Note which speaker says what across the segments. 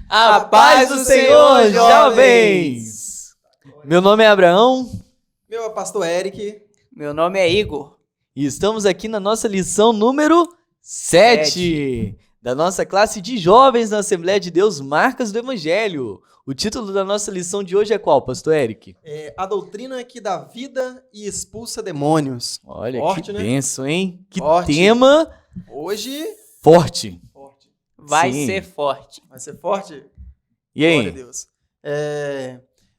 Speaker 1: A paz do Senhor, jovens! Meu nome é Abraão.
Speaker 2: Meu é pastor Eric.
Speaker 3: Meu nome é Igor.
Speaker 1: E estamos aqui na nossa lição número 7 da nossa classe de jovens na Assembleia de Deus, Marcas do Evangelho. O título da nossa lição de hoje é qual, pastor Eric?
Speaker 2: A doutrina que dá vida e expulsa demônios.
Speaker 1: Olha,
Speaker 2: forte,
Speaker 1: que
Speaker 2: né?
Speaker 1: bênção, hein? Que
Speaker 2: Forte.
Speaker 1: tema
Speaker 2: Hoje,
Speaker 1: forte.
Speaker 3: Vai
Speaker 1: Sim.
Speaker 3: ser forte.
Speaker 2: vai ser forte?
Speaker 1: E
Speaker 2: Glória a
Speaker 1: aí?
Speaker 2: Deus.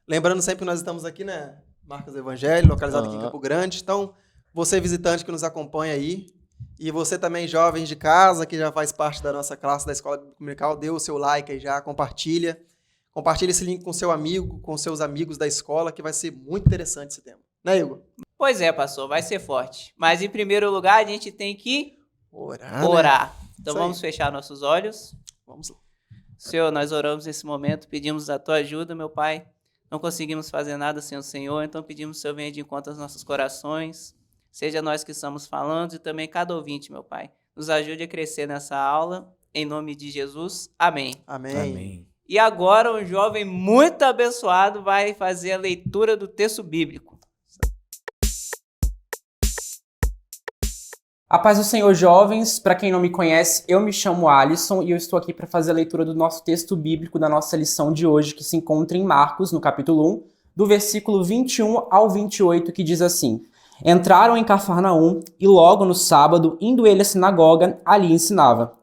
Speaker 2: Lembrando sempre que nós estamos aqui, né? Marcas do Evangelho, localizado aqui em Campo Grande. Então, você visitante que nos acompanha aí, e você também, jovens de casa, que já faz parte da nossa classe da Escola Bíblica Dominical, dê o seu like aí já, compartilha. Compartilha esse link com seu amigo, com seus amigos da escola, que vai ser muito interessante esse tema. Né, Igor?
Speaker 3: Pois é, pastor, vai ser forte. Mas em primeiro lugar, a gente tem que
Speaker 2: Orar. Né?
Speaker 3: orar. Então
Speaker 2: Isso aí.
Speaker 3: vamos fechar nossos olhos.
Speaker 2: Vamos lá.
Speaker 3: Senhor, nós oramos nesse momento, pedimos a tua ajuda, meu Pai. Não conseguimos fazer nada sem o Senhor, então pedimos que o Senhor venha de encontro aos nossos corações. Seja nós que estamos falando e também cada ouvinte, meu Pai. Nos ajude a crescer nessa aula. Em nome de Jesus. Amém.
Speaker 2: Amém.
Speaker 1: Amém.
Speaker 3: E agora um jovem muito abençoado vai fazer a leitura do texto bíblico.
Speaker 4: A paz do Senhor, jovens. Para quem não me conhece, eu me chamo Alisson e eu estou aqui para fazer a leitura do nosso texto bíblico da nossa lição de hoje, que se encontra em Marcos, no capítulo 1, do versículo 21 ao 28, que diz assim: Entraram em Cafarnaum e logo no sábado, indo ele à sinagoga, ali ensinava.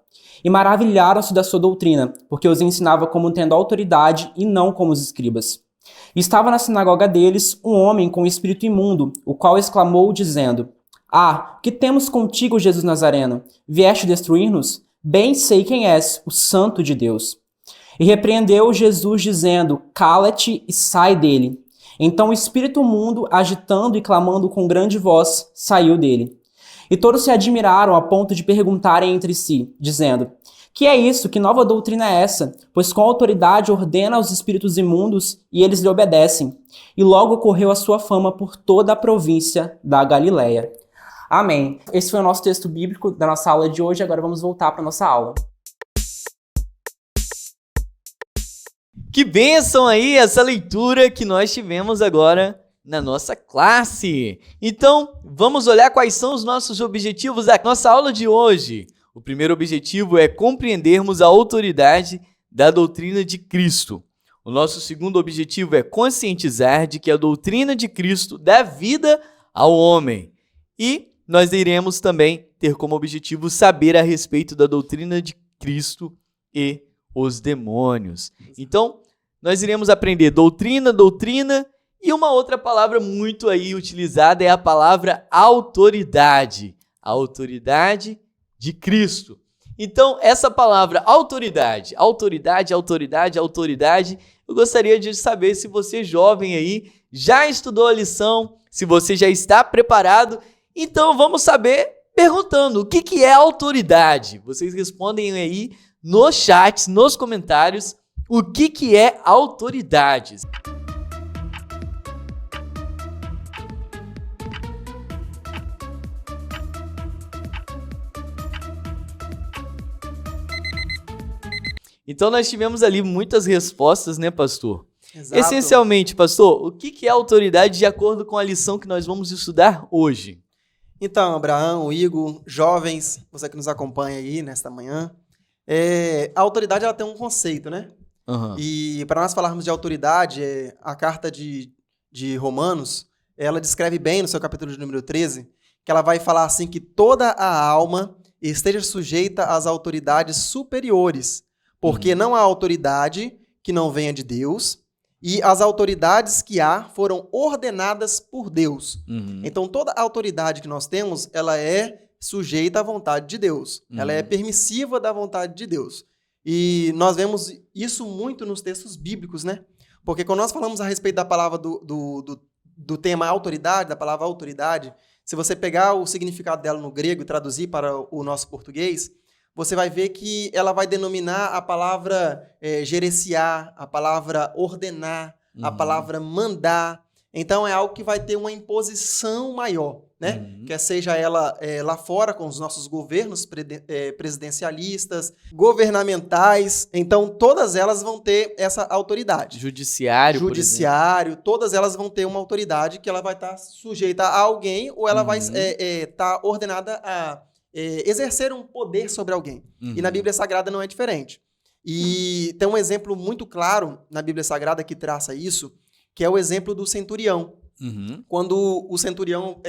Speaker 4: E maravilharam-se da sua doutrina, porque os ensinava como tendo autoridade e não como os escribas. E estava na sinagoga deles um homem com espírito imundo, o qual exclamou, dizendo: Ah, que temos contigo, Jesus Nazareno? Vieste destruir-nos? Bem sei quem és, o Santo de Deus. E repreendeu Jesus, dizendo: Cala-te e sai dele. Então o espírito imundo, agitando e clamando com grande voz, saiu dele. E todos se admiraram a ponto de perguntarem entre si, dizendo: Que é isso? Que nova doutrina é essa? Pois com autoridade ordena aos espíritos imundos e eles lhe obedecem. E logo correu a sua fama por toda a província da Galileia. Amém. Esse foi o nosso texto bíblico da nossa aula de hoje. Agora vamos voltar para a nossa aula.
Speaker 1: Que bênção aí essa leitura que nós tivemos agora na nossa classe. Então, vamos olhar quais são os nossos objetivos da nossa aula de hoje. O primeiro objetivo é compreendermos a autoridade da doutrina de Cristo. O nosso segundo objetivo é conscientizar de que a doutrina de Cristo dá vida ao homem. E nós iremos também ter como objetivo saber a respeito da doutrina de Cristo e os demônios. Então, nós iremos aprender doutrina e uma outra palavra muito aí utilizada é a palavra autoridade. A autoridade de Cristo. Então, essa palavra autoridade, eu gostaria de saber se você jovem aí já estudou a lição, se você já está preparado. Então, vamos saber perguntando o que é autoridade. Vocês respondem aí nos chats, nos comentários, o que é autoridade. Então, nós tivemos ali muitas respostas, né, pastor?
Speaker 2: Exato.
Speaker 1: Essencialmente, pastor, o que é autoridade de acordo com a lição que nós vamos estudar hoje?
Speaker 2: Então, Abraão, Igor, jovens, você que nos acompanha aí nesta manhã, a autoridade ela tem um conceito, né?
Speaker 1: Uhum.
Speaker 2: E para nós falarmos de autoridade, a carta de Romanos, ela descreve bem no seu capítulo de número 13, que ela vai falar assim que toda a alma esteja sujeita às autoridades superiores, porque não há autoridade que não venha de Deus, e as autoridades que há foram ordenadas por Deus. Então, toda a autoridade que nós temos, ela é sujeita à vontade de Deus. Ela é permissiva da vontade de Deus. E nós vemos isso muito nos textos bíblicos, né? Porque quando nós falamos a respeito da palavra do tema autoridade, da palavra autoridade, se você pegar o significado dela no grego e traduzir para o nosso português, você vai ver que ela vai denominar a palavra gerenciar, a palavra ordenar, a palavra mandar. Então é algo que vai ter uma imposição maior, né?
Speaker 1: Uhum.
Speaker 2: Quer seja ela lá fora com os nossos governos presidencialistas, governamentais, então todas elas vão ter essa autoridade.
Speaker 1: Judiciário, por exemplo.
Speaker 2: Judiciário, todas elas vão ter uma autoridade que ela vai estar sujeita a alguém ou ela vai estar ordenada a exercer um poder sobre alguém.
Speaker 1: Uhum.
Speaker 2: E na Bíblia Sagrada não é diferente. E tem um exemplo muito claro na Bíblia Sagrada que traça isso, que é o exemplo do centurião.
Speaker 1: Uhum.
Speaker 2: Quando o centurião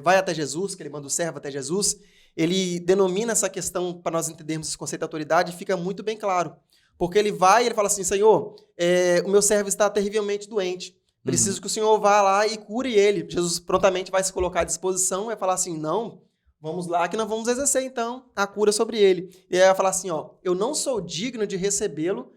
Speaker 2: vai até Jesus, que ele manda o servo até Jesus, ele denomina essa questão, para nós entendermos esse conceito de autoridade, fica muito bem claro. Porque ele vai e ele fala assim, Senhor, o meu servo está terrivelmente doente. Preciso que o Senhor vá lá e cure ele. Jesus prontamente vai se colocar à disposição e vai falar assim, não, vamos lá que nós vamos exercer então a cura sobre ele. E aí vai falar assim, eu não sou digno de recebê-lo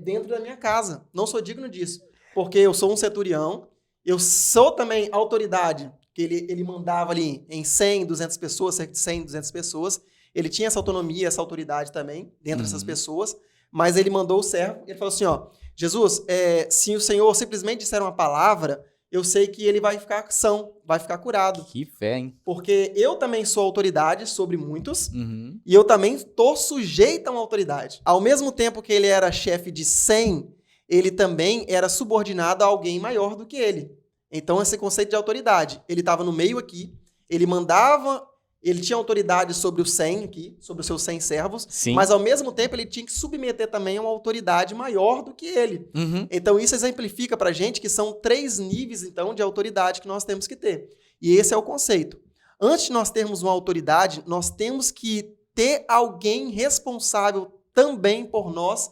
Speaker 2: dentro da minha casa. Não sou digno disso. Porque eu sou um centurião, eu sou também autoridade, que ele mandava ali em 100, 200 pessoas, cerca de 100, 200 pessoas. Ele tinha essa autonomia, essa autoridade também, dentro dessas pessoas, mas ele mandou o servo, e ele falou assim, Jesus, se o Senhor simplesmente disser uma palavra, eu sei que ele vai ficar são, vai ficar curado.
Speaker 1: Que fé, hein?
Speaker 2: Porque eu também sou autoridade sobre muitos,
Speaker 1: Uhum.
Speaker 2: e eu também estou sujeito a uma autoridade. Ao mesmo tempo que ele era chefe de 100, ele também era subordinado a alguém maior do que ele. Então, esse conceito de autoridade, ele estava no meio aqui, ele mandava, ele tinha autoridade sobre os 100 aqui, sobre os seus 100 servos,
Speaker 1: Sim.
Speaker 2: mas ao mesmo tempo ele tinha que submeter também a uma autoridade maior do que ele.
Speaker 1: Uhum.
Speaker 2: Então, isso exemplifica para a gente que são 3 níveis, então, de autoridade que nós temos que ter. E esse é o conceito. Antes de nós termos uma autoridade, nós temos que ter alguém responsável também por nós,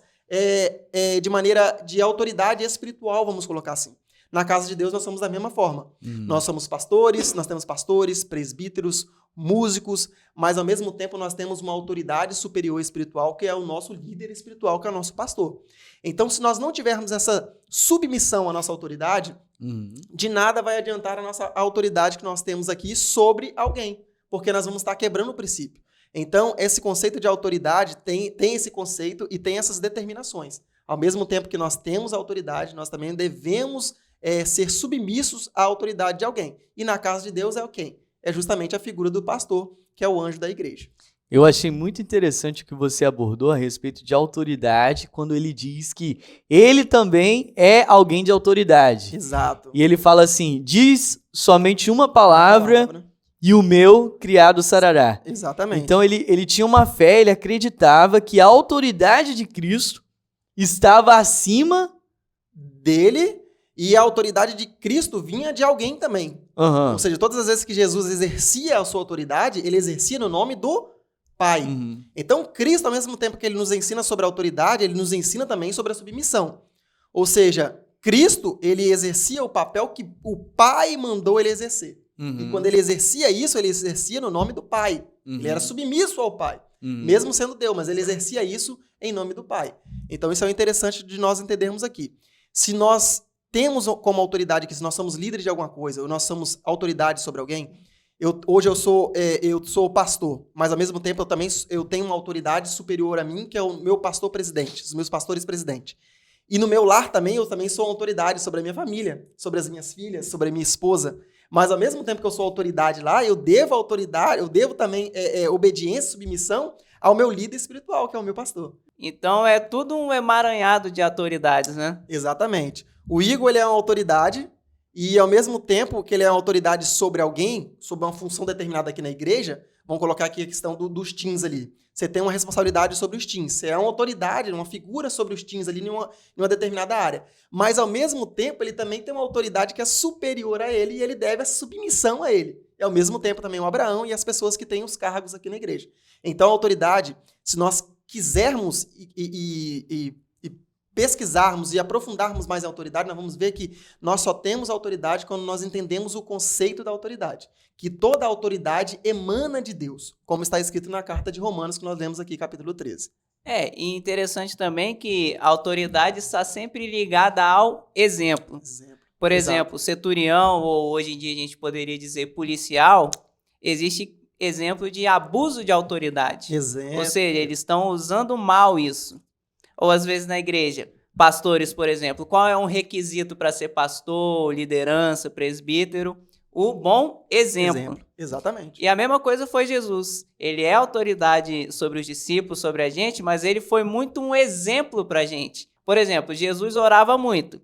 Speaker 2: de maneira de autoridade espiritual, vamos colocar assim. Na casa de Deus nós somos da mesma forma. Nós somos pastores, nós temos pastores, presbíteros, músicos, mas ao mesmo tempo nós temos uma autoridade superior espiritual, que é o nosso líder espiritual, que é o nosso pastor. Então, se nós não tivermos essa submissão à nossa autoridade, de nada vai adiantar a nossa autoridade que nós temos aqui sobre alguém, porque nós vamos estar quebrando o princípio. Então, esse conceito de autoridade tem esse conceito e tem essas determinações. Ao mesmo tempo que nós temos a autoridade, nós também devemos ser submissos à autoridade de alguém. E na casa de Deus é quem? É justamente a figura do pastor, que é o anjo da igreja.
Speaker 1: Eu achei muito interessante o que você abordou a respeito de autoridade, quando ele diz que ele também é alguém de autoridade.
Speaker 2: Exato.
Speaker 1: E ele fala assim, diz somente uma palavra e o meu criado sarará.
Speaker 2: Exatamente.
Speaker 1: Então ele tinha uma fé, ele acreditava que a autoridade de Cristo estava acima
Speaker 2: dele, e a autoridade de Cristo vinha de alguém também.
Speaker 1: Uhum.
Speaker 2: Ou seja, todas as vezes que Jesus exercia a sua autoridade, ele exercia no nome do Pai.
Speaker 1: Uhum.
Speaker 2: Então, Cristo, ao mesmo tempo que ele nos ensina sobre a autoridade, ele nos ensina também sobre a submissão. Ou seja, Cristo, ele exercia o papel que o Pai mandou ele exercer. E quando ele exercia isso, ele exercia no nome do Pai. Ele era submisso ao Pai, mesmo sendo Deus, mas ele exercia isso em nome do Pai. Então, isso é interessante de nós entendermos aqui. Se nós temos como autoridade que se nós somos líderes de alguma coisa, ou nós somos autoridade sobre alguém, hoje eu sou pastor, mas ao mesmo tempo eu tenho uma autoridade superior a mim, que é o meu pastor presidente, os meus pastores presidentes. E no meu lar também, eu também sou autoridade sobre a minha família, sobre as minhas filhas, sobre a minha esposa. Mas ao mesmo tempo que eu sou autoridade lá, eu devo também obediência e submissão ao meu líder espiritual, que é o meu pastor.
Speaker 3: Então é tudo um emaranhado de autoridades, né?
Speaker 2: Exatamente. O Igor, ele é uma autoridade, e ao mesmo tempo que ele é uma autoridade sobre alguém, sobre uma função determinada aqui na igreja, vamos colocar aqui a questão dos teens ali. Você tem uma responsabilidade sobre os teens. Você é uma autoridade, uma figura sobre os teens ali em uma determinada área. Mas, ao mesmo tempo, ele também tem uma autoridade que é superior a ele e ele deve a submissão a ele. E, ao mesmo tempo, também o Abraão e as pessoas que têm os cargos aqui na igreja. Então, a autoridade, se nós quisermos e pesquisarmos e aprofundarmos mais a autoridade, nós vamos ver que nós só temos autoridade quando nós entendemos o conceito da autoridade. Que toda autoridade emana de Deus, como está escrito na carta de Romanos, que nós lemos aqui, capítulo 13.
Speaker 3: E interessante também que a autoridade está sempre ligada ao exemplo. Por exemplo, o centurião, ou hoje em dia a gente poderia dizer policial, existe exemplo de abuso de autoridade.
Speaker 2: Exemplo.
Speaker 3: Ou seja, eles estão usando mal isso. Ou às vezes na igreja, pastores, por exemplo. Qual é um requisito para ser pastor, liderança, presbítero? O bom exemplo.
Speaker 2: Exatamente.
Speaker 3: E a mesma coisa foi Jesus. Ele é autoridade sobre os discípulos, sobre a gente, mas ele foi muito um exemplo para a gente. Por exemplo, Jesus orava muito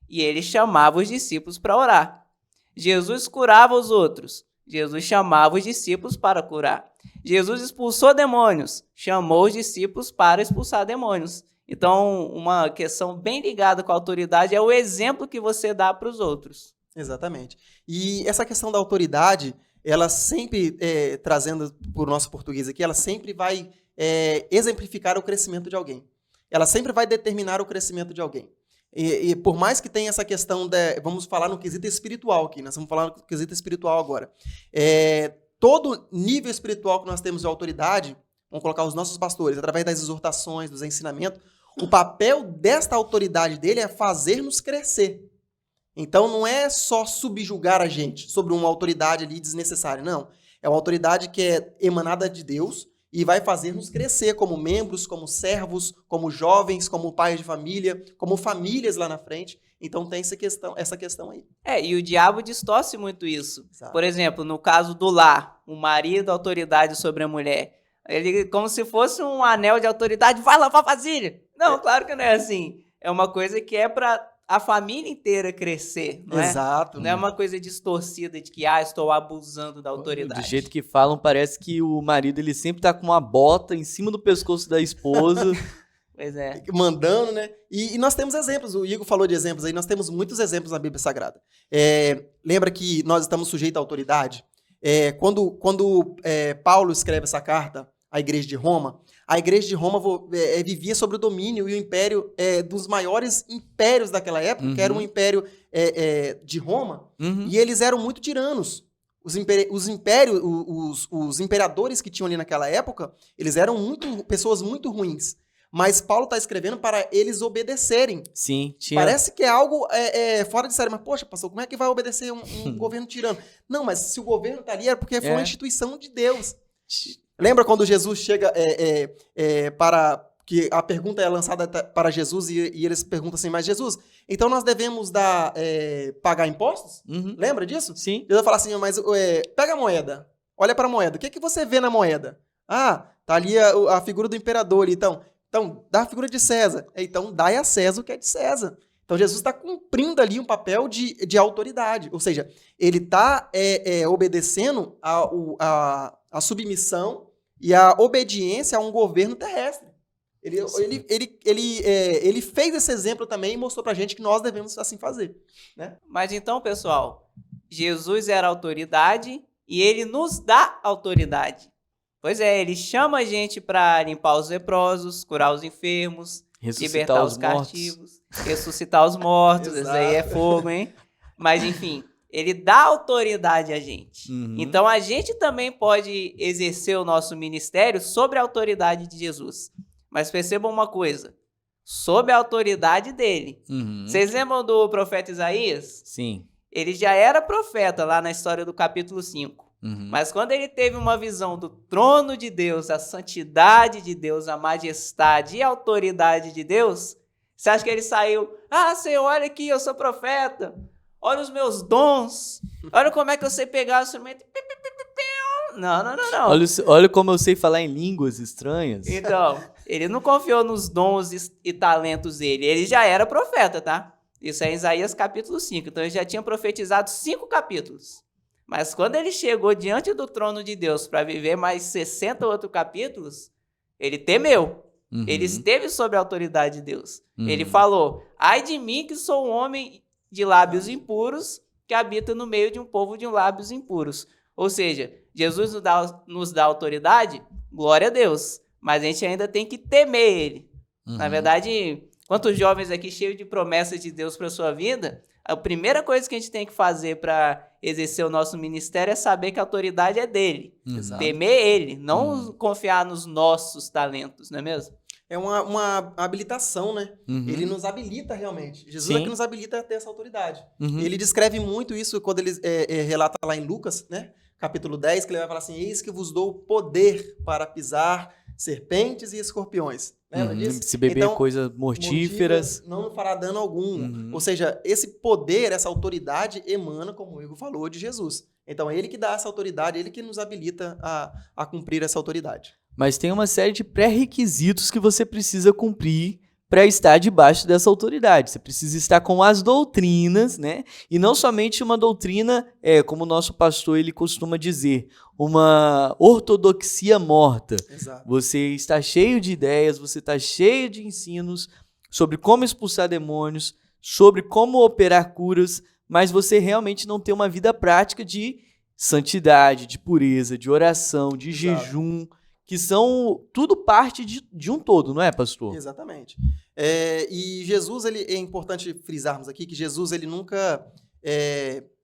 Speaker 3: e ele chamava os discípulos para orar. Jesus curava os outros. Jesus chamava os discípulos para curar. Jesus expulsou demônios. Chamou os discípulos para expulsar demônios. Então, uma questão bem ligada com a autoridade é o exemplo que você dá para os outros.
Speaker 2: Exatamente. E essa questão da autoridade, ela sempre, trazendo para o nosso português aqui, ela sempre vai exemplificar o crescimento de alguém. Ela sempre vai determinar o crescimento de alguém. E por mais que tenha essa questão, vamos falar no quesito espiritual aqui, nós vamos falar no quesito espiritual agora. Todo nível espiritual que nós temos de autoridade, vamos colocar os nossos pastores, através das exortações, dos ensinamentos, o papel desta autoridade dele é fazer-nos crescer. Então não é só subjugar a gente sobre uma autoridade ali desnecessária, não. É uma autoridade que é emanada de Deus e vai fazer-nos crescer como membros, como servos, como jovens, como pais de família, como famílias lá na frente. Então tem essa questão aí.
Speaker 3: E o diabo distorce muito isso.
Speaker 2: Exato.
Speaker 3: Por exemplo, no caso do lar, o marido autoridade sobre a mulher. Ele como se fosse um anel de autoridade, vai lavar vasilha. Não, claro que não é assim. É uma coisa que é para a família inteira crescer, não é?
Speaker 2: Exato.
Speaker 3: Não é uma coisa distorcida de que, estou abusando da autoridade.
Speaker 1: Do jeito que falam, parece que o marido ele sempre tá com uma bota em cima do pescoço da esposa.
Speaker 3: Pois é.
Speaker 2: Mandando, né? E nós temos exemplos, o Igor falou de exemplos aí, nós temos muitos exemplos na Bíblia Sagrada. Lembra que nós estamos sujeitos à autoridade? Quando Paulo escreve essa carta à igreja de Roma, a igreja de Roma vivia sob o domínio e o império dos maiores impérios daquela época, que era o império de Roma, e eles eram muito tiranos. Os imperadores que tinham ali naquela época, eles eram pessoas muito ruins. Mas Paulo está escrevendo para eles obedecerem.
Speaker 1: Sim, tinha.
Speaker 2: Parece que é algo fora de série. Mas, poxa, pastor, como é que vai obedecer um governo tirano? Não, mas se o governo está ali, é porque foi uma instituição de Deus. Lembra quando Jesus chega para... que a pergunta é lançada para Jesus e eles perguntam assim, mas Jesus, então nós devemos pagar impostos? Lembra disso?
Speaker 1: Sim.
Speaker 2: Jesus fala assim, mas pega a moeda, olha para a moeda, o que você vê na moeda? Tá ali a figura do imperador, então dá a figura de César, então dai a César o que é de César. Então Jesus está cumprindo ali um papel de autoridade, ou seja, ele está obedecendo a submissão e a obediência a um governo terrestre. Ele fez esse exemplo também e mostrou pra gente que nós devemos assim fazer, né?
Speaker 3: Mas então, pessoal, Jesus era autoridade e ele nos dá autoridade. Pois ele chama a gente para limpar os leprosos, curar os enfermos, libertar os cativos, ressuscitar os mortos. Isso aí é fogo, hein? Mas, enfim, ele dá autoridade a gente. Então, a gente também pode exercer o nosso ministério sob a autoridade de Jesus. Mas percebam uma coisa, sob a autoridade dele. Vocês lembram do profeta Isaías?
Speaker 1: Sim.
Speaker 3: Ele já era profeta lá na história do capítulo 5. Mas quando ele teve uma visão do trono de Deus, a santidade de Deus, a majestade e a autoridade de Deus, você acha que ele saiu, Senhor, olha aqui, eu sou profeta, olha os meus dons, olha como é que eu sei pegar o instrumento. Não.
Speaker 1: Olha como eu sei falar em línguas estranhas.
Speaker 3: Então, ele não confiou nos dons e talentos dele, ele já era profeta, tá? Isso é em Isaías capítulo 5, então ele já tinha profetizado 5 capítulos. Mas quando ele chegou diante do trono de Deus para viver mais 60 outros capítulos, ele temeu. Ele esteve sob a autoridade de Deus. Ele falou, ai de mim que sou um homem de lábios impuros, que habita no meio de um povo de lábios impuros. Ou seja, Jesus nos dá autoridade, glória a Deus, mas a gente ainda tem que temer ele. Na verdade, quantos jovens aqui cheios de promessas de Deus para a sua vida, a primeira coisa que a gente tem que fazer para exercer o nosso ministério é saber que a autoridade é dele. Temer ele, não confiar nos nossos talentos, não é mesmo?
Speaker 2: É uma habilitação, né? Ele nos habilita realmente. Jesus é que nos habilita a ter essa autoridade. Ele descreve muito isso quando ele relata lá em Lucas, né? Capítulo 10, que ele vai falar assim, eis que vos dou poder para pisar serpentes e escorpiões. Lembra disso?
Speaker 1: Se beber
Speaker 2: Então,
Speaker 1: coisas mortíferas.
Speaker 2: não fará dano algum. Ou seja, esse poder, essa autoridade emana, como o Igor falou, de Jesus. Então é ele que dá essa autoridade, ele que nos habilita a cumprir essa autoridade.
Speaker 1: Mas tem uma série de pré-requisitos que você precisa cumprir para estar debaixo dessa autoridade. Você precisa estar com as doutrinas, né? E não somente uma doutrina, como o nosso pastor ele costuma dizer, uma ortodoxia morta.
Speaker 2: Exato.
Speaker 1: Você está cheio de ideias, você está cheio de ensinos sobre como expulsar demônios, sobre como operar curas, mas você realmente não tem uma vida prática de santidade, de pureza, de oração, de
Speaker 2: Exato.
Speaker 1: jejum, que são tudo parte de um todo, não é, pastor?
Speaker 2: Exatamente. E Jesus, é importante frisarmos aqui que Jesus, ele nunca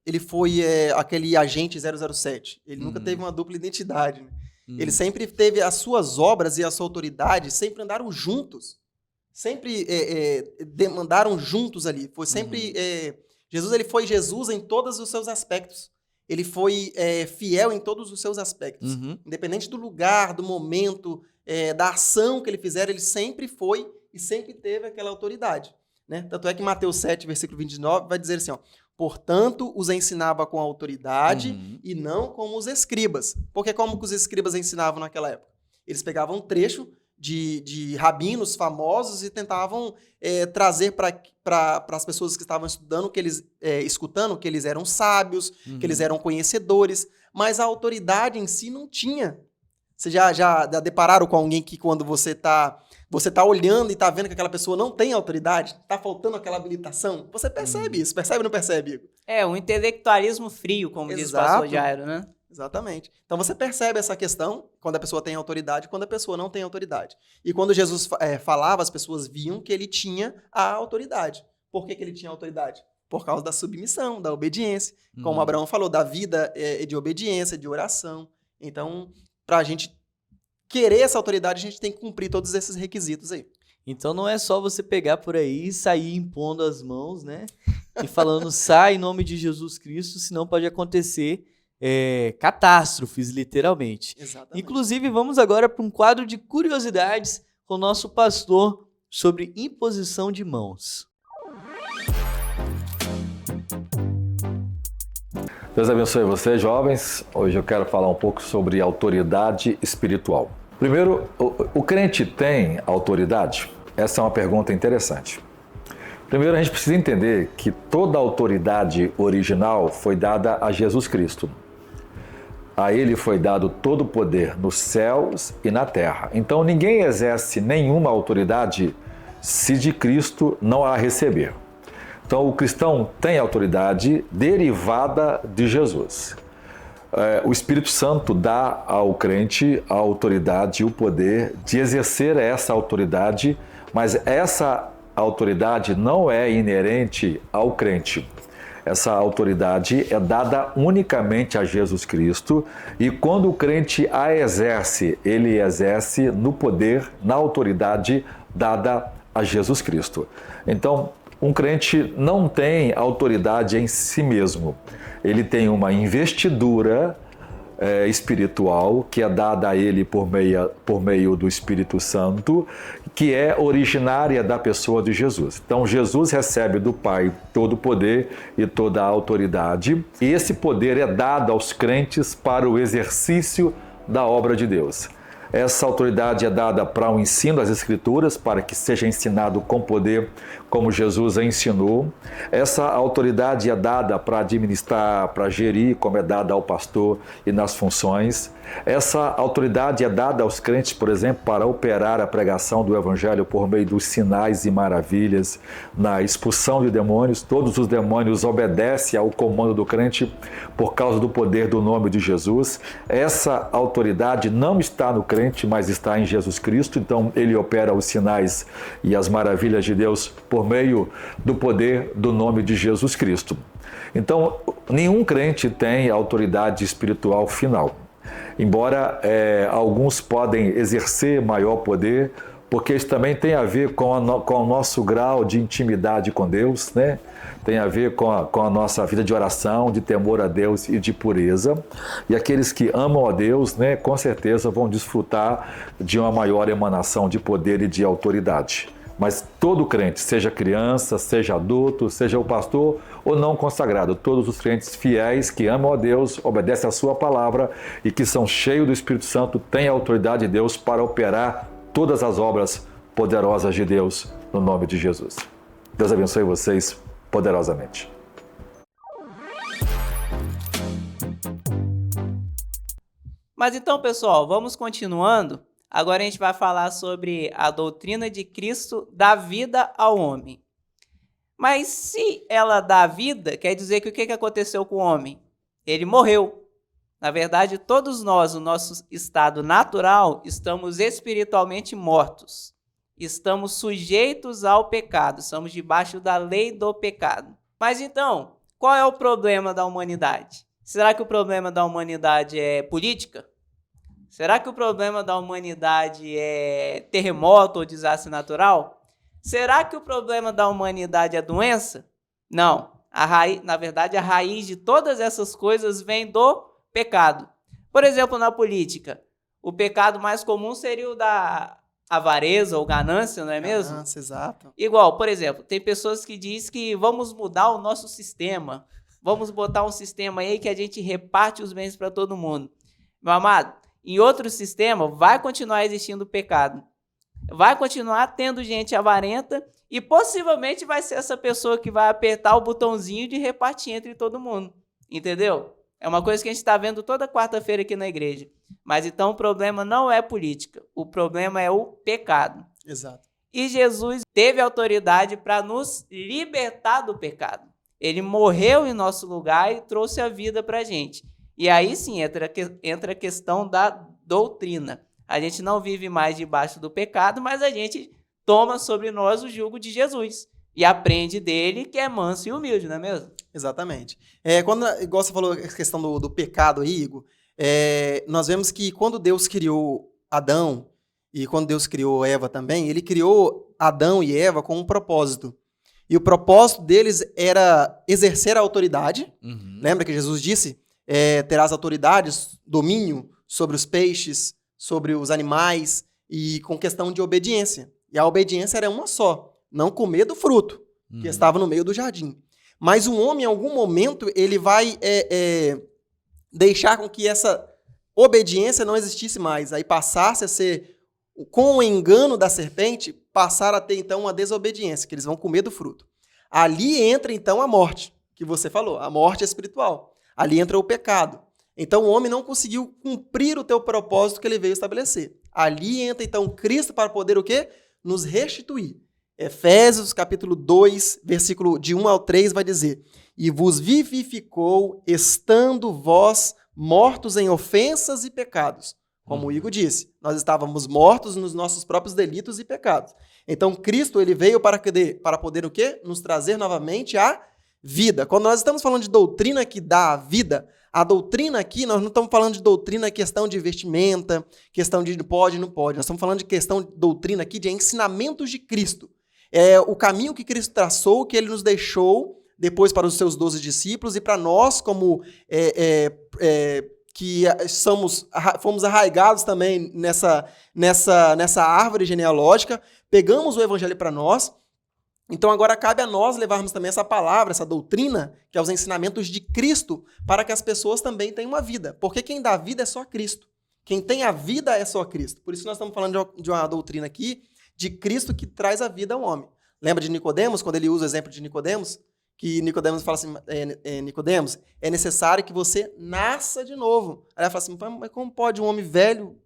Speaker 2: ele foi aquele agente 007. Ele nunca teve uma dupla identidade. Né? Ele sempre teve as suas obras e a sua autoridade, sempre andaram juntos. Sempre demandaram juntos ali. Foi sempre... Jesus, ele foi Jesus em todos os seus aspectos. Ele foi fiel em todos os seus aspectos. Independente do lugar, do momento, da ação que ele fizer, ele sempre foi e sempre teve aquela autoridade. Né? Tanto é que Mateus 7, versículo 29, vai dizer assim, ó, portanto, os ensinava com autoridade e não como os escribas. Porque como que os escribas ensinavam naquela época? Eles pegavam um trecho de rabinos famosos e tentavam trazer para as pessoas que estavam estudando, escutando, que eles eram sábios, que eles eram conhecedores, mas a autoridade em si não tinha. Vocês já depararam com alguém que quando você tá olhando e tá vendo que aquela pessoa não tem autoridade, tá faltando aquela habilitação? Você percebe isso, percebe ou não percebe, Igor?
Speaker 3: Um intelectualismo frio, como diz o pastor Jairo, né?
Speaker 2: Exatamente. Então você percebe essa questão quando a pessoa tem autoridade e quando a pessoa não tem autoridade. E quando Jesus falava, as pessoas viam que ele tinha a autoridade. Por que ele tinha autoridade? Por causa da submissão, da obediência. Como Abraão falou, da vida de obediência, de oração. Então, para a gente querer essa autoridade, a gente tem que cumprir todos esses requisitos aí.
Speaker 1: Então não é só você pegar por aí e sair impondo as mãos, né? E falando, sai em nome de Jesus Cristo, senão pode acontecer catástrofes, literalmente.
Speaker 2: Exatamente.
Speaker 1: Inclusive, vamos agora para um quadro de curiosidades com o nosso pastor sobre imposição de mãos.
Speaker 5: Deus abençoe vocês, jovens. Hoje eu quero falar um pouco sobre autoridade espiritual. Primeiro, o crente tem autoridade? Essa é uma pergunta interessante. Primeiro, a gente precisa entender que toda a autoridade original foi dada a Jesus Cristo. A ele foi dado todo o poder nos céus e na terra. Então, ninguém exerce nenhuma autoridade se de Cristo não a receber. Então, o cristão tem autoridade derivada de Jesus. O Espírito Santo dá ao crente a autoridade e o poder de exercer essa autoridade, mas essa autoridade não é inerente ao crente. Essa autoridade é dada unicamente a Jesus Cristo e quando o crente a exerce, ele exerce no poder, na autoridade dada a Jesus Cristo. Então, um crente não tem autoridade em si mesmo. Ele tem uma investidura espiritual que é dada a ele por meio do Espírito Santo, que é originária da pessoa de Jesus. Então, Jesus recebe do Pai todo o poder e toda a autoridade, e esse poder é dado aos crentes para o exercício da obra de Deus. Essa autoridade é dada para o ensino das Escrituras, para que seja ensinado com poder, como Jesus a ensinou. Essa autoridade é dada para administrar, para gerir, como é dada ao pastor e nas funções. Essa autoridade é dada aos crentes, por exemplo, para operar a pregação do Evangelho por meio dos sinais e maravilhas, na expulsão de demônios. Todos os demônios obedecem ao comando do crente por causa do poder do nome de Jesus. Essa autoridade não está no crente, mas está em Jesus Cristo. Então, ele opera os sinais e as maravilhas de Deus por meio do poder do nome de Jesus Cristo. Então, nenhum crente tem autoridade espiritual final. Embora alguns podem exercer maior poder porque isso também tem a ver com o nosso grau de intimidade com Deus, né? Tem a ver com a nossa vida de oração, de temor a Deus e de pureza. E aqueles que amam a Deus, né, com certeza vão desfrutar de uma maior emanação de poder e de autoridade. Mas todo crente, seja criança, seja adulto, seja o pastor ou não consagrado, todos os crentes fiéis que amam a Deus, obedecem a sua palavra e que são cheios do Espírito Santo, têm a autoridade de Deus para operar todas as obras poderosas de Deus no nome de Jesus. Deus abençoe vocês poderosamente.
Speaker 3: Mas então, pessoal, vamos continuando. Agora a gente vai falar sobre a doutrina de Cristo dá vida ao homem. Mas se ela dá vida, quer dizer que o que aconteceu com o homem? Ele morreu. Na verdade, todos nós, no nosso estado natural, estamos espiritualmente mortos. Estamos sujeitos ao pecado, estamos debaixo da lei do pecado. Mas então, qual é o problema da humanidade? Será que o problema da humanidade é política? Será que o problema da humanidade é terremoto ou desastre natural? Será que o problema da humanidade é doença? Não. Na verdade, a raiz de todas essas coisas vem do pecado. Por exemplo, na política, o pecado mais comum seria o da avareza ou ganância, não é mesmo?
Speaker 2: Ganância, exato.
Speaker 3: Igual, por exemplo, tem pessoas que dizem que vamos mudar o nosso sistema. Vamos botar um sistema aí que a gente reparte os bens para todo mundo. Meu amado, em outro sistema vai continuar existindo o pecado. Vai continuar tendo gente avarenta e possivelmente vai ser essa pessoa que vai apertar o botãozinho de repartir entre todo mundo. Entendeu? É uma coisa que a gente está vendo toda quarta-feira aqui na igreja. Mas então o problema não é política. O problema é o pecado.
Speaker 2: Exato.
Speaker 3: E Jesus teve autoridade para nos libertar do pecado. Ele morreu em nosso lugar e trouxe a vida para a gente. E aí sim entra a questão da doutrina. A gente não vive mais debaixo do pecado, mas a gente toma sobre nós o jugo de Jesus. E aprende dele que é manso e humilde, não é mesmo?
Speaker 2: Exatamente. Igual você falou a questão do pecado aí, Igor, nós vemos que quando Deus criou Adão e quando Deus criou Eva também, ele criou Adão e Eva com um propósito. E o propósito deles era exercer a autoridade.
Speaker 1: Uhum.
Speaker 2: Lembra que Jesus disse? Terás autoridades, domínio sobre os peixes, sobre os animais e com questão de obediência. E a obediência era uma só, não comer do fruto, que estava no meio do jardim. Mas o homem, em algum momento, ele vai deixar com que essa obediência não existisse mais. Aí passasse a ser, com o engano da serpente, passar a ter, então, uma desobediência, que eles vão comer do fruto. Ali entra, então, a morte, que você falou, a morte espiritual. Ali entra o pecado. Então, o homem não conseguiu cumprir o teu propósito que ele veio estabelecer. Ali entra, então, Cristo para poder o quê? Nos restituir. Efésios, capítulo 2, versículo de 1 ao 3, vai dizer: E vos vivificou, estando vós mortos em ofensas e pecados. Como o Igor disse, nós estávamos mortos nos nossos próprios delitos e pecados. Então, Cristo ele veio para poder o quê? Nos trazer novamente a vida. Quando nós estamos falando de doutrina que dá a vida, a doutrina aqui, nós não estamos falando de doutrina questão de vestimenta, questão de pode e não pode. Nós estamos falando de questão de doutrina aqui de ensinamentos de Cristo. É o caminho que Cristo traçou, que ele nos deixou depois para os seus 12 discípulos e para nós como que fomos arraigados também nessa árvore genealógica, pegamos o evangelho para nós. Então agora cabe a nós levarmos também essa palavra, essa doutrina, que é os ensinamentos de Cristo, para que as pessoas também tenham uma vida. Porque quem dá vida é só Cristo. Quem tem a vida é só Cristo. Por isso nós estamos falando de uma doutrina aqui, de Cristo que traz a vida ao homem. Lembra de Nicodemos, quando ele usa o exemplo de Nicodemos? Que Nicodemos fala assim, Nicodemos, é necessário que você nasça de novo. Aí ela fala assim, mas como pode um homem velho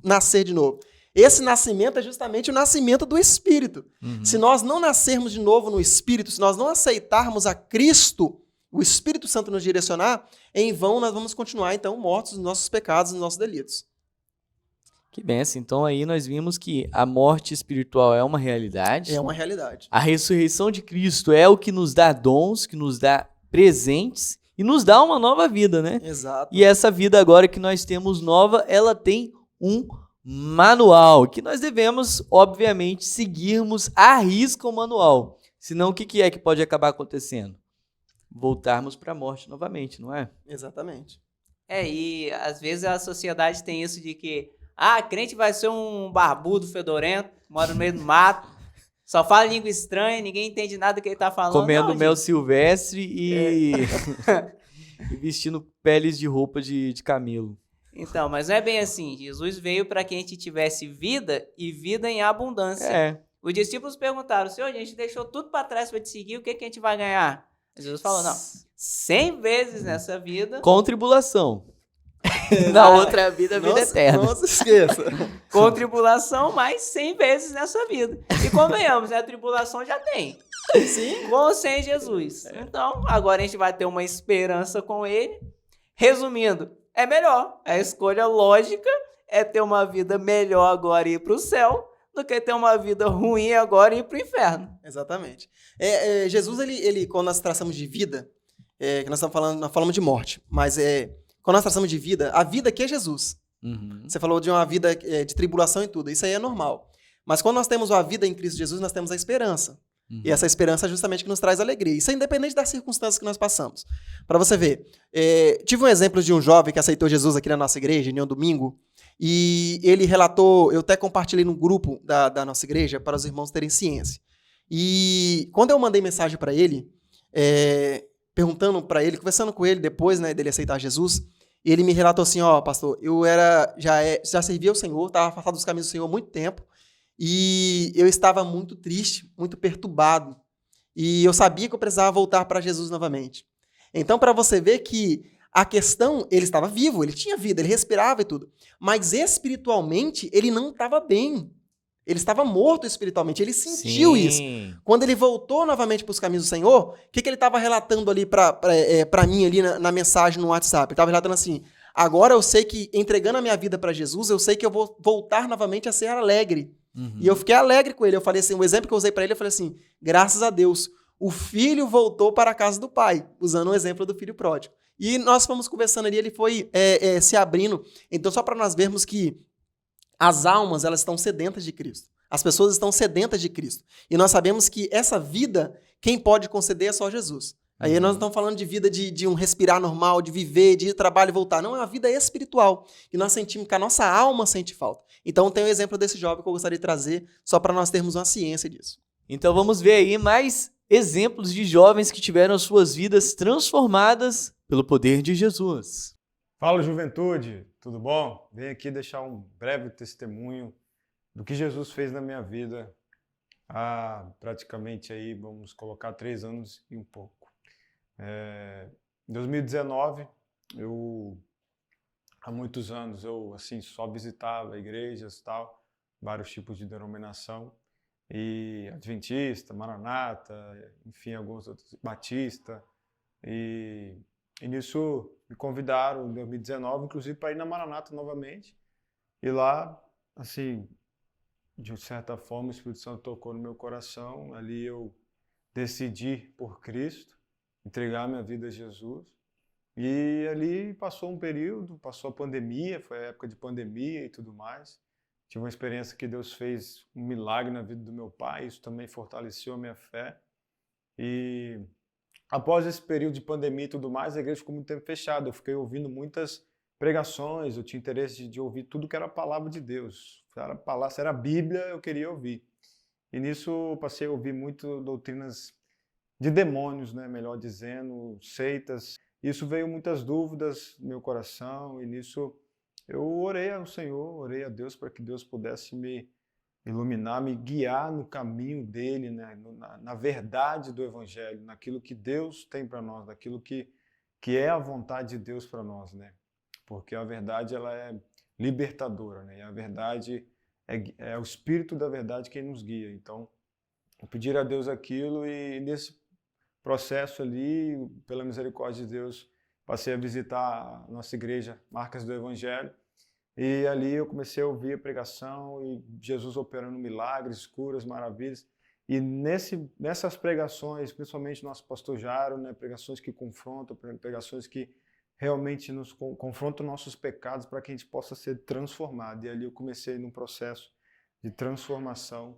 Speaker 2: nascer de novo? Esse nascimento é justamente o nascimento do Espírito. Uhum. Se nós não nascermos de novo no Espírito, se nós não aceitarmos a Cristo, o Espírito Santo nos direcionar, em vão nós vamos continuar, então, mortos nos nossos pecados, nos nossos delitos.
Speaker 1: Que benção. Então aí nós vimos que a morte espiritual é uma realidade.
Speaker 2: É uma realidade.
Speaker 1: A ressurreição de Cristo é o que nos dá dons, que nos dá presentes e nos dá uma nova vida, né?
Speaker 2: Exato.
Speaker 1: E essa vida agora que nós temos nova, ela tem um manual, que nós devemos, obviamente, seguirmos à risca o manual. Senão, o que é que pode acabar acontecendo? Voltarmos para a morte novamente, não é?
Speaker 2: Exatamente.
Speaker 3: E às vezes a sociedade tem isso de que crente vai ser um barbudo fedorento, mora no meio do mato, só fala língua estranha, ninguém entende nada do que ele tá falando.
Speaker 1: Comendo
Speaker 3: Não,
Speaker 1: mel
Speaker 3: gente.
Speaker 1: silvestre e vestindo peles de roupa de camelo.
Speaker 3: Então, mas não é bem assim. Jesus veio para que a gente tivesse vida e vida em abundância.
Speaker 1: É.
Speaker 3: Os discípulos perguntaram: Senhor, a gente deixou tudo para trás para te seguir, o que a gente vai ganhar? Jesus falou: não, 100 vezes nessa vida,
Speaker 1: Com tribulação. Na outra vida, a vida eterna.
Speaker 2: Não se esqueça.
Speaker 3: com tribulação, mais 100 vezes nessa vida. E convenhamos, a tribulação já tem.
Speaker 2: Sim.
Speaker 3: Com ou sem Jesus. Então, agora a gente vai ter uma esperança com ele. Resumindo, é melhor. A escolha lógica é ter uma vida melhor agora e ir para o céu do que ter uma vida ruim agora e ir para o inferno.
Speaker 2: Exatamente. Jesus, ele, quando nós traçamos de vida, que nós falamos de morte, mas quando nós traçamos de vida, a vida aqui é Jesus.
Speaker 1: Uhum.
Speaker 2: Você falou de uma vida de tribulação e tudo, isso aí é normal. Mas quando nós temos a vida em Cristo Jesus, nós temos a esperança.
Speaker 1: Uhum.
Speaker 2: E essa esperança é justamente que nos traz alegria. Isso é independente das circunstâncias que nós passamos. Para você ver, tive um exemplo de um jovem que aceitou Jesus aqui na nossa igreja, em um domingo, e ele relatou, eu até compartilhei no grupo da nossa igreja para os irmãos terem ciência. E quando eu mandei mensagem para ele, perguntando para ele, conversando com ele depois, né, dele aceitar Jesus, ele me relatou assim: pastor, eu já servia ao Senhor, estava afastado dos caminhos do Senhor há muito tempo, e eu estava muito triste, muito perturbado, e eu sabia que eu precisava voltar para Jesus novamente. Então, para você ver que a questão, ele estava vivo, ele tinha vida, ele respirava e tudo, mas espiritualmente ele não estava bem. Ele estava morto espiritualmente, ele sentiu isso. Quando ele voltou novamente para os caminhos do Senhor, o que ele estava relatando ali para mim ali na mensagem no WhatsApp? Ele estava relatando assim: agora eu sei que entregando a minha vida para Jesus, eu sei que eu vou voltar novamente a ser alegre.
Speaker 1: Uhum.
Speaker 2: E eu fiquei alegre com ele. Eu falei assim, o exemplo que eu usei para ele, eu falei assim: graças a Deus, o filho voltou para a casa do pai, usando o exemplo do filho pródigo. E nós fomos conversando ali, ele foi se abrindo. Então, só para nós vermos que as almas, elas estão sedentas de Cristo. As pessoas estão sedentas de Cristo. E nós sabemos que essa vida, quem pode conceder é só Jesus. Aí nós não estamos falando de vida de um respirar normal, de viver, de ir ao trabalho e voltar. Não, é uma vida espiritual. E nós sentimos que a nossa alma sente falta. Então tem o exemplo desse jovem que eu gostaria de trazer, só para nós termos uma ciência disso.
Speaker 1: Então vamos ver aí mais exemplos de jovens que tiveram suas vidas transformadas pelo poder de Jesus.
Speaker 6: Fala, juventude, tudo bom? Venho aqui deixar um breve testemunho do que Jesus fez na minha vida há praticamente aí, vamos colocar 3 anos e um pouco. Em 2019, há muitos anos, eu assim, só visitava igrejas e tal, vários tipos de denominação, e Adventista, Maranata, enfim, alguns outros, Batista, e nisso me convidaram em 2019, inclusive, para ir na Maranata novamente. E lá, assim, de certa forma, o Espírito Santo tocou no meu coração. Ali eu decidi por Cristo, entregar minha vida a Jesus. E ali passou um período, passou a pandemia, foi a época de pandemia e tudo mais. Tive uma experiência que Deus fez um milagre na vida do meu pai, isso também fortaleceu a minha fé. E após esse período de pandemia e tudo mais, a igreja ficou muito tempo fechada. Eu fiquei ouvindo muitas pregações, eu tinha interesse de ouvir tudo que era a palavra de Deus. Se era a Bíblia, eu queria ouvir. E nisso eu passei a ouvir muito doutrinas de demônios, né, melhor dizendo, seitas. Isso veio muitas dúvidas no meu coração, e nisso eu orei ao Senhor, orei a Deus para que Deus pudesse me iluminar, me guiar no caminho dele, né? Na verdade do Evangelho, naquilo que Deus tem para nós, naquilo que é a vontade de Deus para nós, né? Porque a verdade, ela é libertadora, né? E a verdade é o Espírito da verdade quem nos guia. Então, eu pedi a Deus aquilo, e nesse processo ali, pela misericórdia de Deus, passei a visitar a nossa igreja, Marcas do Evangelho. E ali eu comecei a ouvir a pregação e Jesus operando milagres, curas, maravilhas. E nessas pregações, principalmente nosso pastor Jaro, né, pregações que confrontam, pregações que realmente confronta nossos pecados para que a gente possa ser transformado. E ali eu comecei num processo de transformação,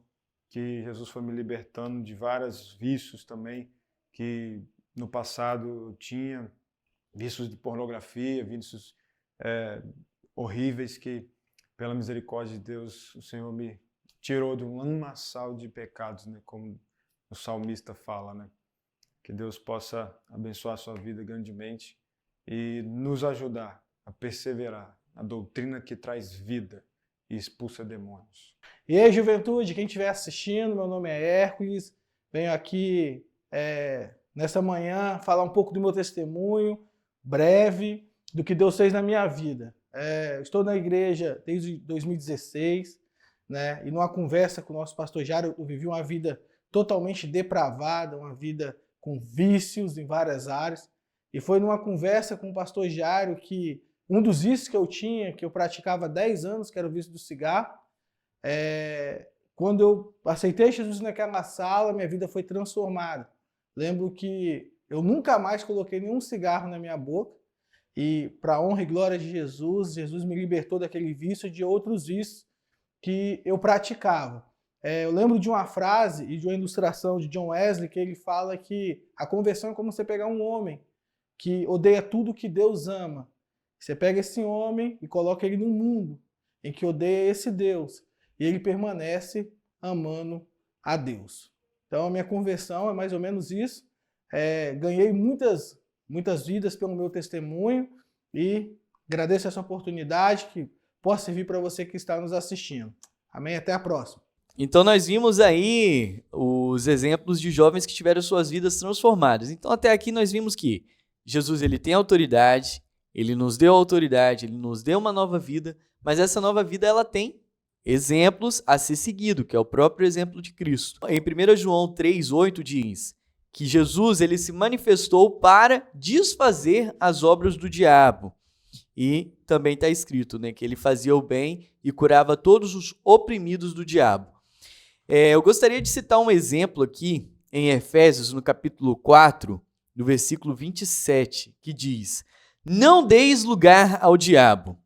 Speaker 6: que Jesus foi me libertando de vários vícios também, que no passado eu tinha, vícios de pornografia, vícios horríveis, que pela misericórdia de Deus o Senhor me tirou de um lamaçal de pecados, né? Como o salmista fala, né? Que Deus possa abençoar a sua vida grandemente e nos ajudar a perseverar na doutrina que traz vida e expulsa demônios.
Speaker 7: E aí, juventude, quem estiver assistindo, meu nome é Hércules, venho aqui nessa manhã falar um pouco do meu testemunho, breve, do que Deus fez na minha vida. Estou na igreja desde 2016, né? E numa conversa com o nosso pastor Jário, eu vivi uma vida totalmente depravada, uma vida com vícios em várias áreas. E foi numa conversa com o pastor Jário que um dos vícios que eu tinha, que eu praticava há 10 anos, que era o vício do cigarro, quando eu aceitei Jesus naquela sala, minha vida foi transformada. Lembro que eu nunca mais coloquei nenhum cigarro na minha boca e, para a honra e glória de Jesus, Jesus me libertou daquele vício e de outros vícios que eu praticava. Eu lembro de uma frase e de uma ilustração de John Wesley que ele fala que a conversão é como você pegar um homem que odeia tudo que Deus ama. Você pega esse homem e coloca ele num mundo em que odeia esse Deus e ele permanece amando a Deus. Então a minha conversão é mais ou menos isso. Ganhei muitas vidas pelo meu testemunho e agradeço essa oportunidade que possa servir para você que está nos assistindo. Amém? Até a próxima.
Speaker 1: Então nós vimos aí os exemplos de jovens que tiveram suas vidas transformadas. Então até aqui nós vimos que Jesus ele tem autoridade, ele nos deu autoridade, ele nos deu uma nova vida, mas essa nova vida ela tem exemplos a ser seguido, que é o próprio exemplo de Cristo. Em 1 João 3,8 diz que Jesus ele se manifestou para desfazer as obras do diabo. E também está escrito, né, que ele fazia o bem e curava todos os oprimidos do diabo. Eu gostaria de citar um exemplo aqui em Efésios, no capítulo 4, no versículo 27, que diz: Não deis lugar ao diabo.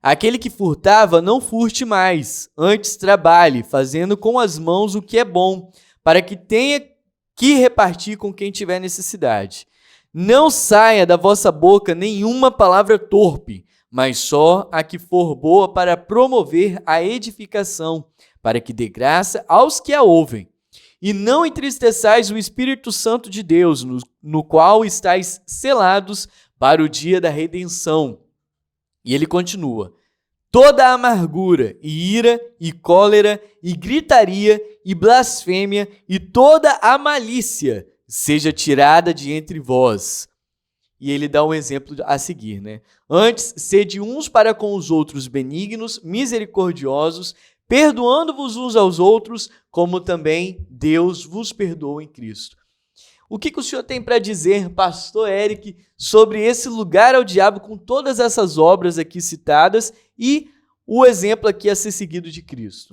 Speaker 1: Aquele que furtava, não furte mais, antes trabalhe, fazendo com as mãos o que é bom, para que tenha que repartir com quem tiver necessidade. Não saia da vossa boca nenhuma palavra torpe, mas só a que for boa para promover a edificação, para que dê graça aos que a ouvem. E não entristeçais o Espírito Santo de Deus, no qual estáis selados para o dia da redenção. E ele continua: toda amargura, e ira, e cólera, e gritaria, e blasfêmia, e toda a malícia seja tirada de entre vós. E ele dá um exemplo a seguir, né? Antes, sede uns para com os outros benignos, misericordiosos, perdoando-vos uns aos outros, como também Deus vos perdoa em Cristo. O que o senhor tem para dizer, pastor Eric, sobre esse lugar ao diabo com todas essas obras aqui citadas e o exemplo aqui a ser seguido de Cristo?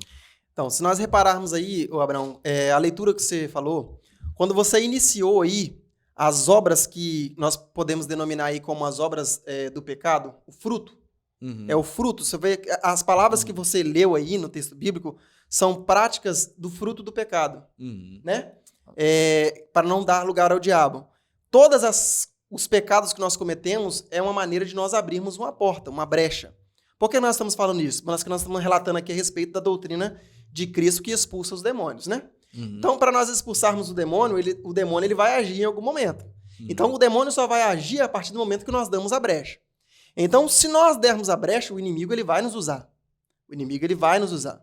Speaker 2: Então, se nós repararmos aí, Abraão, a leitura que você falou, quando você iniciou aí as obras que nós podemos denominar aí como as obras do pecado, o fruto, é o fruto. Você vê as palavras que você leu aí no texto bíblico são práticas do fruto do pecado, né? Para não dar lugar ao diabo. Todos os pecados que nós cometemos é uma maneira de nós abrirmos uma porta, uma brecha. Por que nós estamos falando isso? Porque nós estamos relatando aqui a respeito da doutrina de Cristo que expulsa os demônios, né? Então, para nós expulsarmos o demônio ele vai agir em algum momento. Então, o demônio só vai agir a partir do momento que nós damos a brecha. Então, se nós dermos a brecha, o inimigo ele vai nos usar. O inimigo ele vai nos usar.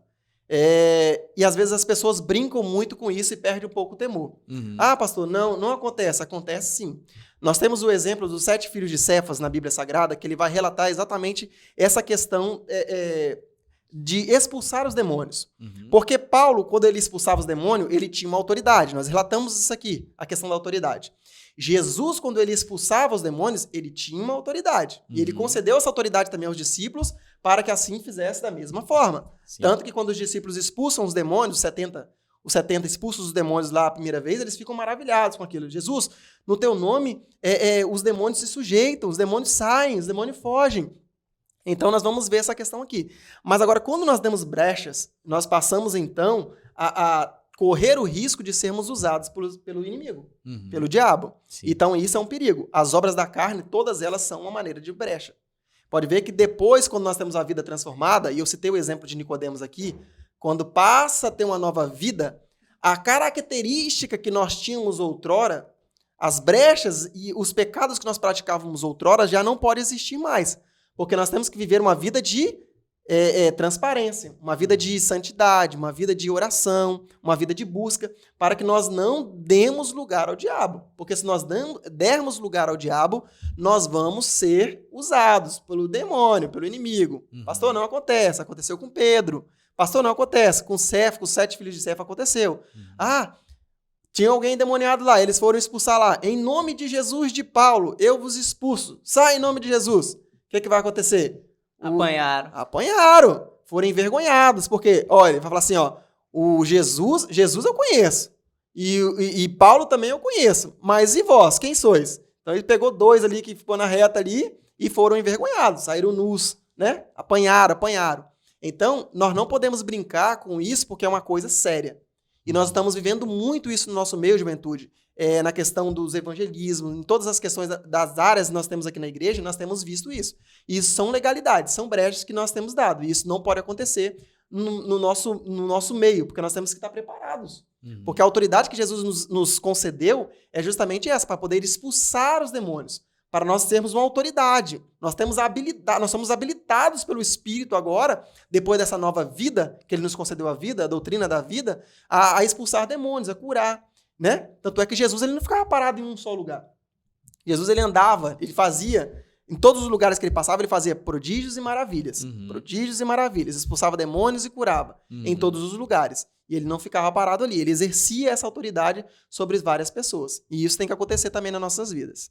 Speaker 2: E às vezes as pessoas brincam muito com isso e perdem um pouco o temor. Ah, pastor, não acontece. Acontece sim. Nós temos o exemplo dos 7 filhos de Cefas na Bíblia Sagrada, que ele vai relatar exatamente essa questão de expulsar os demônios. Porque Paulo, quando ele expulsava os demônios, ele tinha uma autoridade. Nós relatamos isso aqui, a questão da autoridade. Jesus, quando ele expulsava os demônios, ele tinha uma autoridade. E ele concedeu essa autoridade também aos discípulos para que assim fizesse da mesma forma. Sim. Tanto que quando os discípulos expulsam os demônios, os 70 expulsos os demônios lá a primeira vez, eles ficam maravilhados com aquilo. Jesus, no teu nome, os demônios se sujeitam, os demônios saem, os demônios fogem. Então, nós vamos ver essa questão aqui. Mas agora, quando nós demos brechas, nós passamos, então, a correr o risco de sermos usados pelo inimigo, pelo diabo.
Speaker 1: Sim.
Speaker 2: Então, isso é um perigo. As obras da carne, todas elas são uma maneira de brecha. Pode ver que depois, quando nós temos a vida transformada, e eu citei o exemplo de Nicodemos aqui, quando passa a ter uma nova vida, a característica que nós tínhamos outrora, as brechas e os pecados que nós praticávamos outrora já não podem existir mais. Porque nós temos que viver uma vida de transparência, uma vida de santidade, uma vida de oração, uma vida de busca, para que nós não demos lugar ao diabo. Porque se nós dermos lugar ao diabo, nós vamos ser usados pelo demônio, pelo inimigo. Pastor, não acontece. Aconteceu com Pedro. Pastor, não acontece. Com Cefo, com os 7 filhos de Cefo, aconteceu. Tinha alguém endemoniado lá, eles foram expulsar lá. Em nome de Jesus de Paulo, eu vos expulso. Sai em nome de Jesus. O que vai acontecer? Apanharam. Foram envergonhados. Porque, olha, ele vai falar assim, ó, o Jesus eu conheço. E Paulo também eu conheço. Mas e vós, quem sois? Então ele pegou 2 ali que ficou na reta ali e foram envergonhados, saíram nus, né? Apanharam. Então, nós não podemos brincar com isso porque é uma coisa séria. E nós estamos vivendo muito isso no nosso meio, juventude. Na questão dos evangelismos, em todas as questões das áreas que nós temos aqui na igreja, nós temos visto isso. E isso são legalidades, são brechas que nós temos dado. E isso não pode acontecer no nosso meio, porque nós temos que estar preparados. Porque a autoridade que Jesus nos concedeu é justamente essa, para poder expulsar os demônios, para nós termos uma autoridade. Nós somos habilitados pelo Espírito agora, depois dessa nova vida, que ele nos concedeu a vida, a doutrina da vida, a expulsar demônios, a curar. Né? Tanto é que Jesus ele não ficava parado em um só lugar. Jesus ele andava, ele fazia, em todos os lugares que ele passava, ele fazia prodígios e maravilhas. Prodígios e maravilhas. Expulsava demônios e curava em todos os lugares. E ele não ficava parado ali. Ele exercia essa autoridade sobre várias pessoas. E isso tem que acontecer também nas nossas vidas.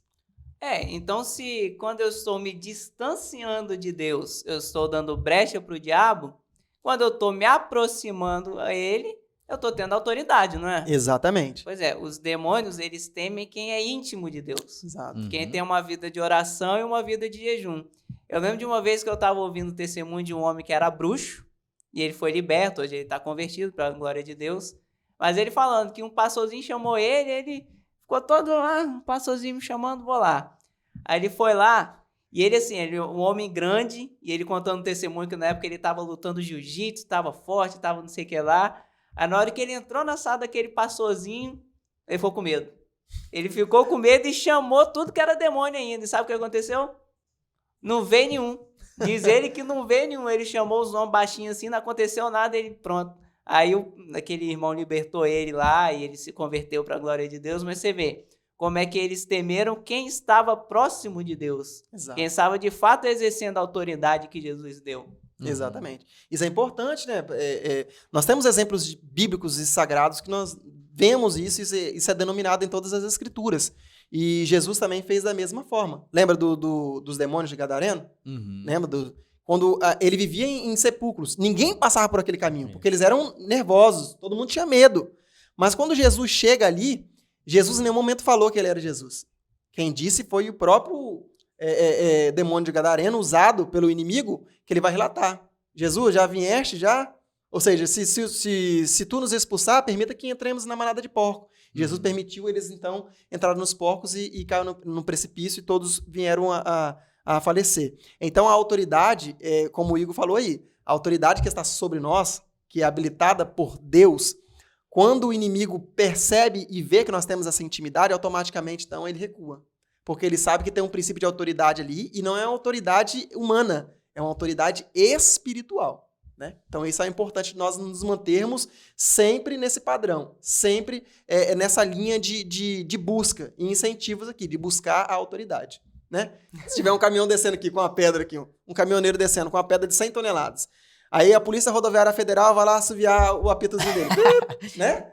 Speaker 3: Então se quando eu estou me distanciando de Deus, eu estou dando brecha para o diabo, quando eu estou me aproximando a ele, eu estou tendo autoridade, não é?
Speaker 2: Exatamente.
Speaker 3: Pois é, os demônios, eles temem quem é íntimo de Deus.
Speaker 2: Exato.
Speaker 3: Quem tem uma vida de oração e uma vida de jejum. Eu lembro de uma vez que eu estava ouvindo o testemunho de um homem que era bruxo, e ele foi liberto, hoje ele está convertido, para a glória de Deus. Mas ele falando que um pastorzinho chamou ele ficou todo lá, um pastorzinho me chamando, vou lá. Aí ele foi lá, e ele assim, ele um homem grande, e ele contando o testemunho que na época ele estava lutando jiu-jitsu, estava forte, estava não sei o que lá. Aí na hora que ele entrou na sala daquele pastorzinho, ele ficou com medo. Ele ficou com medo e chamou tudo que era demônio ainda. E sabe o que aconteceu? Não veio nenhum. Diz ele que não veio nenhum. Ele chamou os nomes baixinhos assim, não aconteceu nada, ele pronto. Aí aquele irmão libertou ele lá e ele se converteu para a glória de Deus. Mas você vê como é que eles temeram quem estava próximo de Deus.
Speaker 2: Exato. Quem
Speaker 3: estava de fato exercendo a autoridade que Jesus deu.
Speaker 2: Exatamente. Isso é importante, né? Nós temos exemplos bíblicos e sagrados que nós vemos isso é denominado em todas as escrituras. E Jesus também fez da mesma forma. Lembra dos demônios de Gadareno? Lembra quando ele vivia em sepulcros. Ninguém passava por aquele caminho, porque eles eram nervosos, todo mundo tinha medo. Mas quando Jesus chega ali, Jesus em nenhum momento falou que ele era Jesus. Quem disse foi o próprio demônio de Gadareno, usado pelo inimigo, que ele vai relatar. Jesus, já vieste, já? Ou seja, se tu nos expulsar, permita que entremos na manada de porco. Jesus permitiu eles, então, entrar nos porcos e caiu no precipício e todos vieram a falecer. Então, a autoridade, como o Igor falou aí, a autoridade que está sobre nós, que é habilitada por Deus, quando o inimigo percebe e vê que nós temos essa intimidade, automaticamente, então, ele recua. Porque ele sabe que tem um princípio de autoridade ali e não é uma autoridade humana, é uma autoridade espiritual. Né? Então isso é importante nós nos mantermos sempre nesse padrão, sempre nessa linha de busca e incentivos aqui, de buscar a autoridade. Né? Se tiver um caminhão descendo aqui com uma pedra, aqui, um caminhoneiro descendo com uma pedra de 100 toneladas, aí a Polícia Rodoviária Federal vai lá assoviar o apitozinho dele. Né?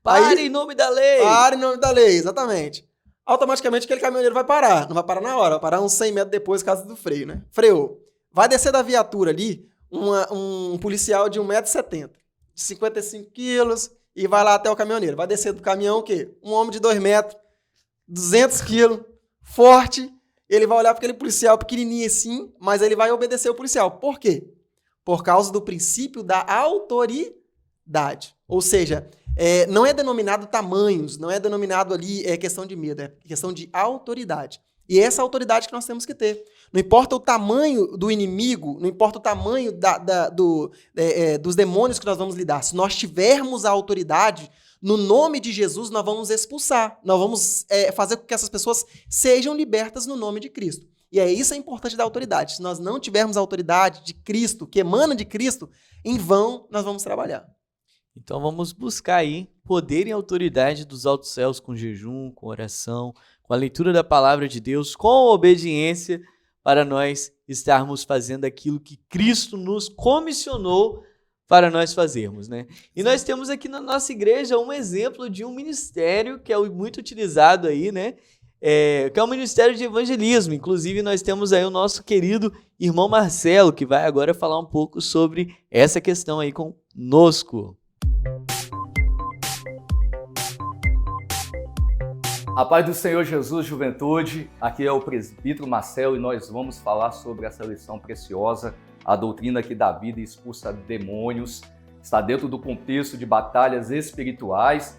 Speaker 1: Pare em nome da lei!
Speaker 2: Pare em nome da lei, exatamente. Automaticamente aquele caminhoneiro vai parar. Não vai parar na hora, vai parar uns 100 metros depois, por causa do freio, né? Freou. Vai descer da viatura ali um policial de 1,70 m, de 55 quilos, e vai lá até o caminhoneiro. Vai descer do caminhão o quê? Um homem de 2 metros, 200 quilos, forte. Ele vai olhar para aquele policial pequenininho assim, mas ele vai obedecer o policial. Por quê? Por causa do princípio da autoridade. Ou seja, não é denominado tamanhos, não é denominado ali questão de medo, é questão de autoridade. E é essa autoridade que nós temos que ter. Não importa o tamanho do inimigo, não importa o tamanho dos demônios que nós vamos lidar. Se nós tivermos a autoridade, no nome de Jesus nós vamos expulsar. Nós vamos fazer com que essas pessoas sejam libertas no nome de Cristo. E isso é importante da autoridade. Se nós não tivermos a autoridade de Cristo, que emana de Cristo, em vão nós vamos trabalhar.
Speaker 1: Então vamos buscar aí poder e autoridade dos altos céus com jejum, com oração, com a leitura da palavra de Deus, com obediência, para nós estarmos fazendo aquilo que Cristo nos comissionou para nós fazermos, né? E nós temos aqui na nossa igreja um exemplo de um ministério que é muito utilizado aí, né? Que é o Ministério de Evangelismo. Inclusive, nós temos aí o nosso querido irmão Marcelo, que vai agora falar um pouco sobre essa questão aí conosco.
Speaker 8: A paz do Senhor Jesus, juventude, aqui é o presbítero Marcelo e nós vamos falar sobre essa lição preciosa, a doutrina que dá vida e expulsa demônios, está dentro do contexto de batalhas espirituais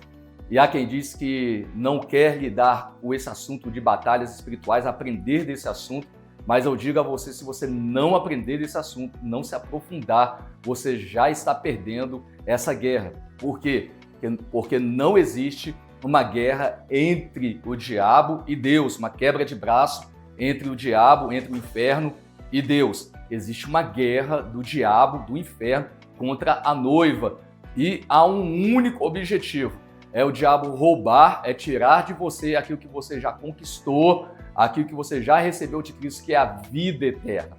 Speaker 8: e há quem diz que não quer lidar com esse assunto de batalhas espirituais, aprender desse assunto, mas eu digo a você, se você não aprender desse assunto, não se aprofundar, você já está perdendo essa guerra. Por quê? Porque não existe uma guerra entre o diabo e Deus, uma quebra de braço entre o diabo, entre o inferno e Deus. Existe uma guerra do diabo, do inferno, contra a noiva. E há um único objetivo, é o diabo roubar, é tirar de você aquilo que você já conquistou, aquilo que você já recebeu de Cristo, que é a vida eterna.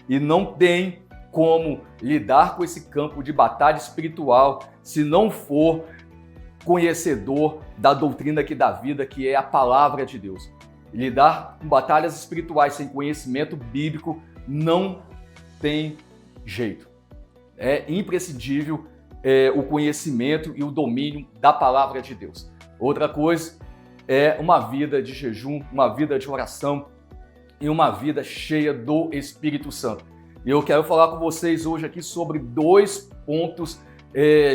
Speaker 8: E não tem como lidar com esse campo de batalha espiritual se não for conhecedor da doutrina que dá vida, que é a palavra de Deus. Lidar com batalhas espirituais sem conhecimento bíblico não tem jeito. É imprescindível o conhecimento e o domínio da palavra de Deus. Outra coisa é uma vida de jejum, uma vida de oração e uma vida cheia do Espírito Santo. E eu quero falar com vocês hoje aqui sobre 2 pontos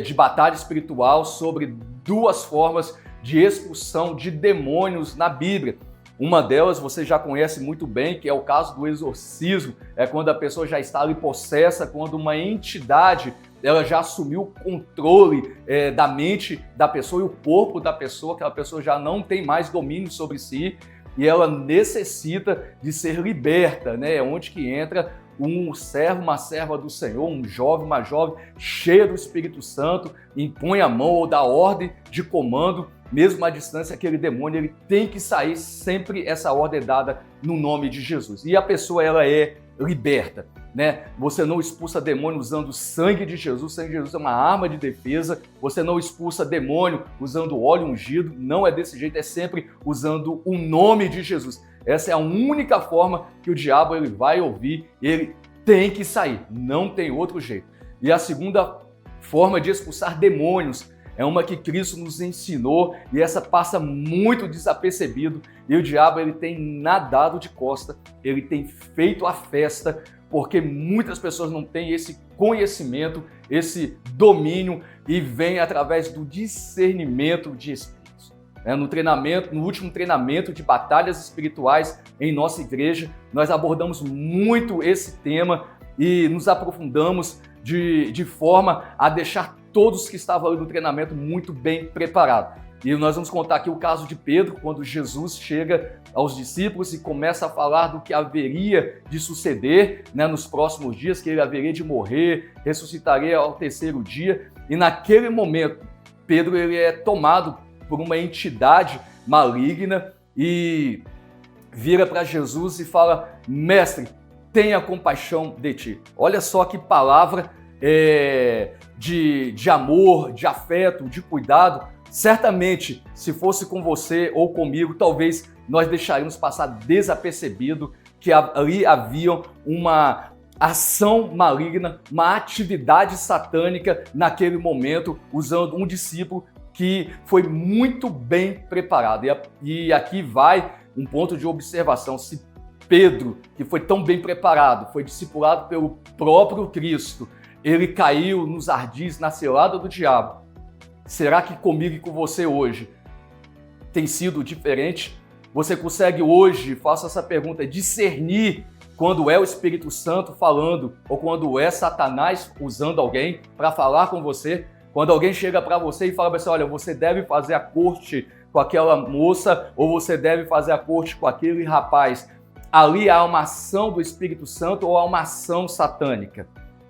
Speaker 8: de batalha espiritual, sobre 2 formas de expulsão de demônios na Bíblia. Uma delas você já conhece muito bem, que é o caso do exorcismo, é quando a pessoa já está ali possessa, quando uma entidade ela já assumiu o controle da mente da pessoa e o corpo da pessoa, aquela pessoa já não tem mais domínio sobre si e ela necessita de ser liberta, né? É onde que entra um servo, uma serva do Senhor, um jovem, uma jovem cheia do Espírito Santo, impõe a mão ou dá ordem de comando, mesmo à distância, aquele demônio ele tem que sair, sempre essa ordem é dada no nome de Jesus. E a pessoa ela é liberta, né? Você não expulsa demônio usando o sangue de Jesus, o sangue de Jesus é uma arma de defesa, você não expulsa demônio usando óleo ungido, não é desse jeito, é sempre usando o nome de Jesus. Essa é a única forma que o diabo ele vai ouvir, ele tem que sair, não tem outro jeito. E a segunda forma de expulsar demônios é uma que Cristo nos ensinou e essa passa muito desapercebido e o diabo ele tem nadado de costa, ele tem feito a festa porque muitas pessoas não têm esse conhecimento, esse domínio e vem através do discernimento de espíritos. No último treinamento de batalhas espirituais em nossa igreja, nós abordamos muito esse tema e nos aprofundamos de forma a deixar todos que estavam ali no treinamento muito bem preparados. E nós vamos contar aqui o caso de Pedro, quando Jesus chega aos discípulos e começa a falar do que haveria de suceder, né, nos próximos dias, que ele haveria de morrer, ressuscitaria ao 3º dia. E naquele momento, Pedro ele é tomado por uma entidade maligna e vira para Jesus e fala: Mestre, tenha compaixão de ti. Olha só que palavra de amor, de afeto, de cuidado. Certamente, se fosse com você ou comigo, talvez nós deixaríamos passar desapercebido que ali havia uma ação maligna, uma atividade satânica naquele momento, usando um discípulo que foi muito bem preparado. E aqui vai um ponto de observação. Se Pedro, que foi tão bem preparado, foi discipulado pelo próprio Cristo, ele caiu nos ardis, na cilada do diabo, será que comigo e com você hoje tem sido diferente? Você consegue hoje, faço essa pergunta, discernir quando é o Espírito Santo falando ou quando é Satanás usando alguém para falar com você? Quando alguém chega para você e fala para você, olha, você deve fazer a corte com aquela moça ou você deve fazer a corte com aquele rapaz. Ali há uma ação do Espírito Santo ou há uma ação satânica.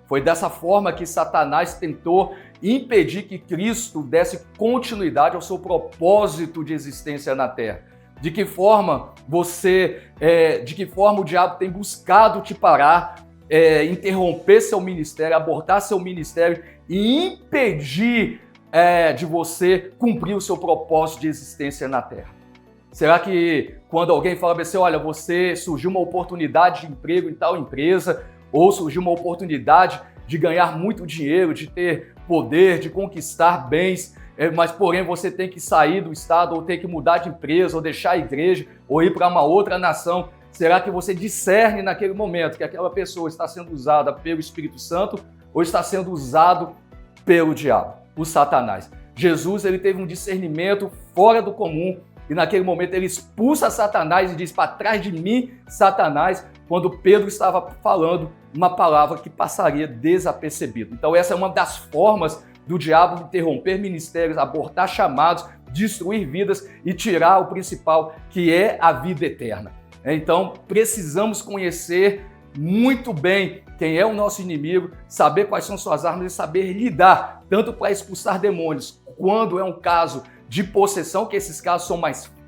Speaker 8: Foi dessa forma que Satanás tentou impedir que Cristo desse continuidade ao seu propósito de existência na Terra. De que forma o diabo tem buscado te parar, interromper seu ministério, abortar seu ministério e impedir de você cumprir o seu propósito de existência na Terra. Será que quando alguém fala para você, olha, você surgiu uma oportunidade de emprego em tal empresa, ou surgiu uma oportunidade de ganhar muito dinheiro, de ter poder, de conquistar bens, mas porém você tem que sair do estado, ou tem que mudar de empresa, ou deixar a igreja, ou ir para uma outra nação? Será que você discerne naquele momento que aquela pessoa está sendo usada pelo Espírito Santo ou está sendo usado pelo diabo, o Satanás? Jesus, ele teve um discernimento fora do comum e naquele momento ele expulsa Satanás e diz, para trás de mim, Satanás, quando Pedro estava falando uma palavra que passaria desapercebido. Então essa é uma das formas do diabo interromper ministérios, abortar chamados, destruir vidas e tirar o principal, que é a vida eterna. Então precisamos conhecer muito bem quem é o nosso inimigo, saber quais são suas armas e saber lidar, tanto para expulsar demônios, quando é um caso de possessão, que esses casos são mais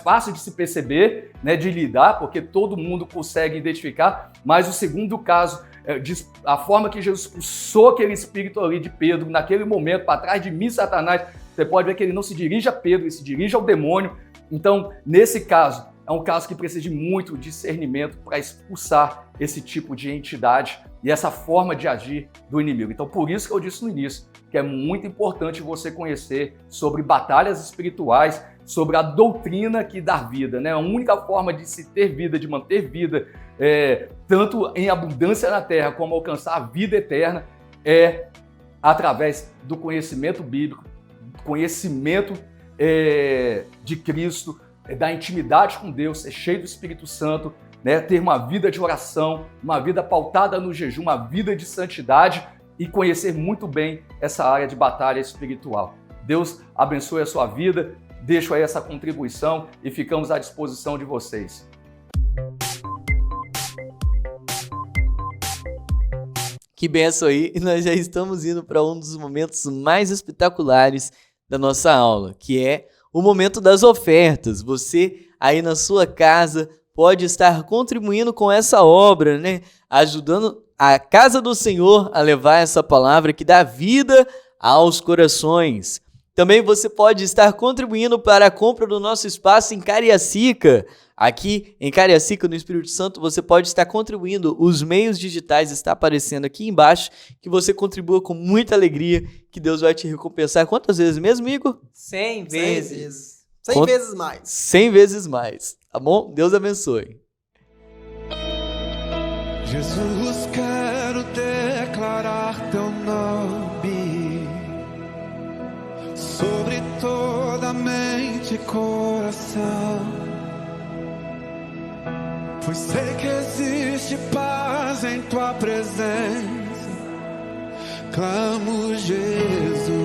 Speaker 8: fácil de se perceber, né, de lidar, porque todo mundo consegue identificar, mas o segundo caso, a forma que Jesus expulsou aquele espírito ali de Pedro, naquele momento, para trás de mim, Satanás, você pode ver que ele não se dirige a Pedro, ele se dirige ao demônio. Então, nesse caso, é um caso que precisa de muito discernimento para expulsar esse tipo de entidade e essa forma de agir do inimigo. Então, por isso que eu disse no início, que é muito importante você conhecer sobre batalhas espirituais, sobre a doutrina que dá vida, né? A única forma de se ter vida, de manter vida, tanto em abundância na terra como alcançar a vida eterna, é através do conhecimento bíblico, conhecimento de Cristo, da intimidade com Deus, ser cheio do Espírito Santo, né? Ter uma vida de oração, uma vida pautada no jejum, uma vida de santidade e conhecer muito bem essa área de batalha espiritual. Deus abençoe a sua vida, deixo aí essa contribuição e ficamos à disposição de vocês.
Speaker 1: Que benção aí, e nós já estamos indo para um dos momentos mais espetaculares da nossa aula, que é o momento das ofertas. Você aí na sua casa pode estar contribuindo com essa obra, né? Ajudando a casa do Senhor a levar essa palavra que dá vida aos corações. Também você pode estar contribuindo para a compra do nosso espaço em Cariacica. Aqui em Cariacica, no Espírito Santo, você pode estar contribuindo. Os meios digitais estão aparecendo aqui embaixo, que você contribua com muita alegria, que Deus vai te recompensar. Quantas vezes mesmo, Igor?
Speaker 3: 100 vezes.
Speaker 2: 100 vezes mais.
Speaker 1: 100 vezes mais, tá bom? Deus abençoe.
Speaker 9: Jesus, quero declarar teu nome sobre toda mente e coração, pois sei que existe paz em tua presença. Clamo, Jesus.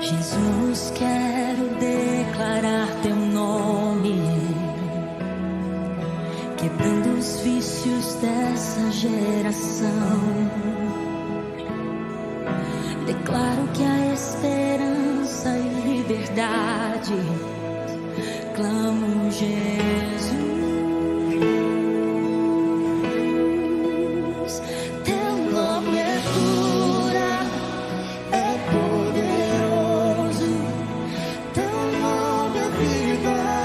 Speaker 10: Jesus, quero declarar teu nome, quebrando os vícios dessa geração. Declaro que há esperança e liberdade. Clamo, Jesus. Teu nome é cura, é poderoso. Teu nome é vida.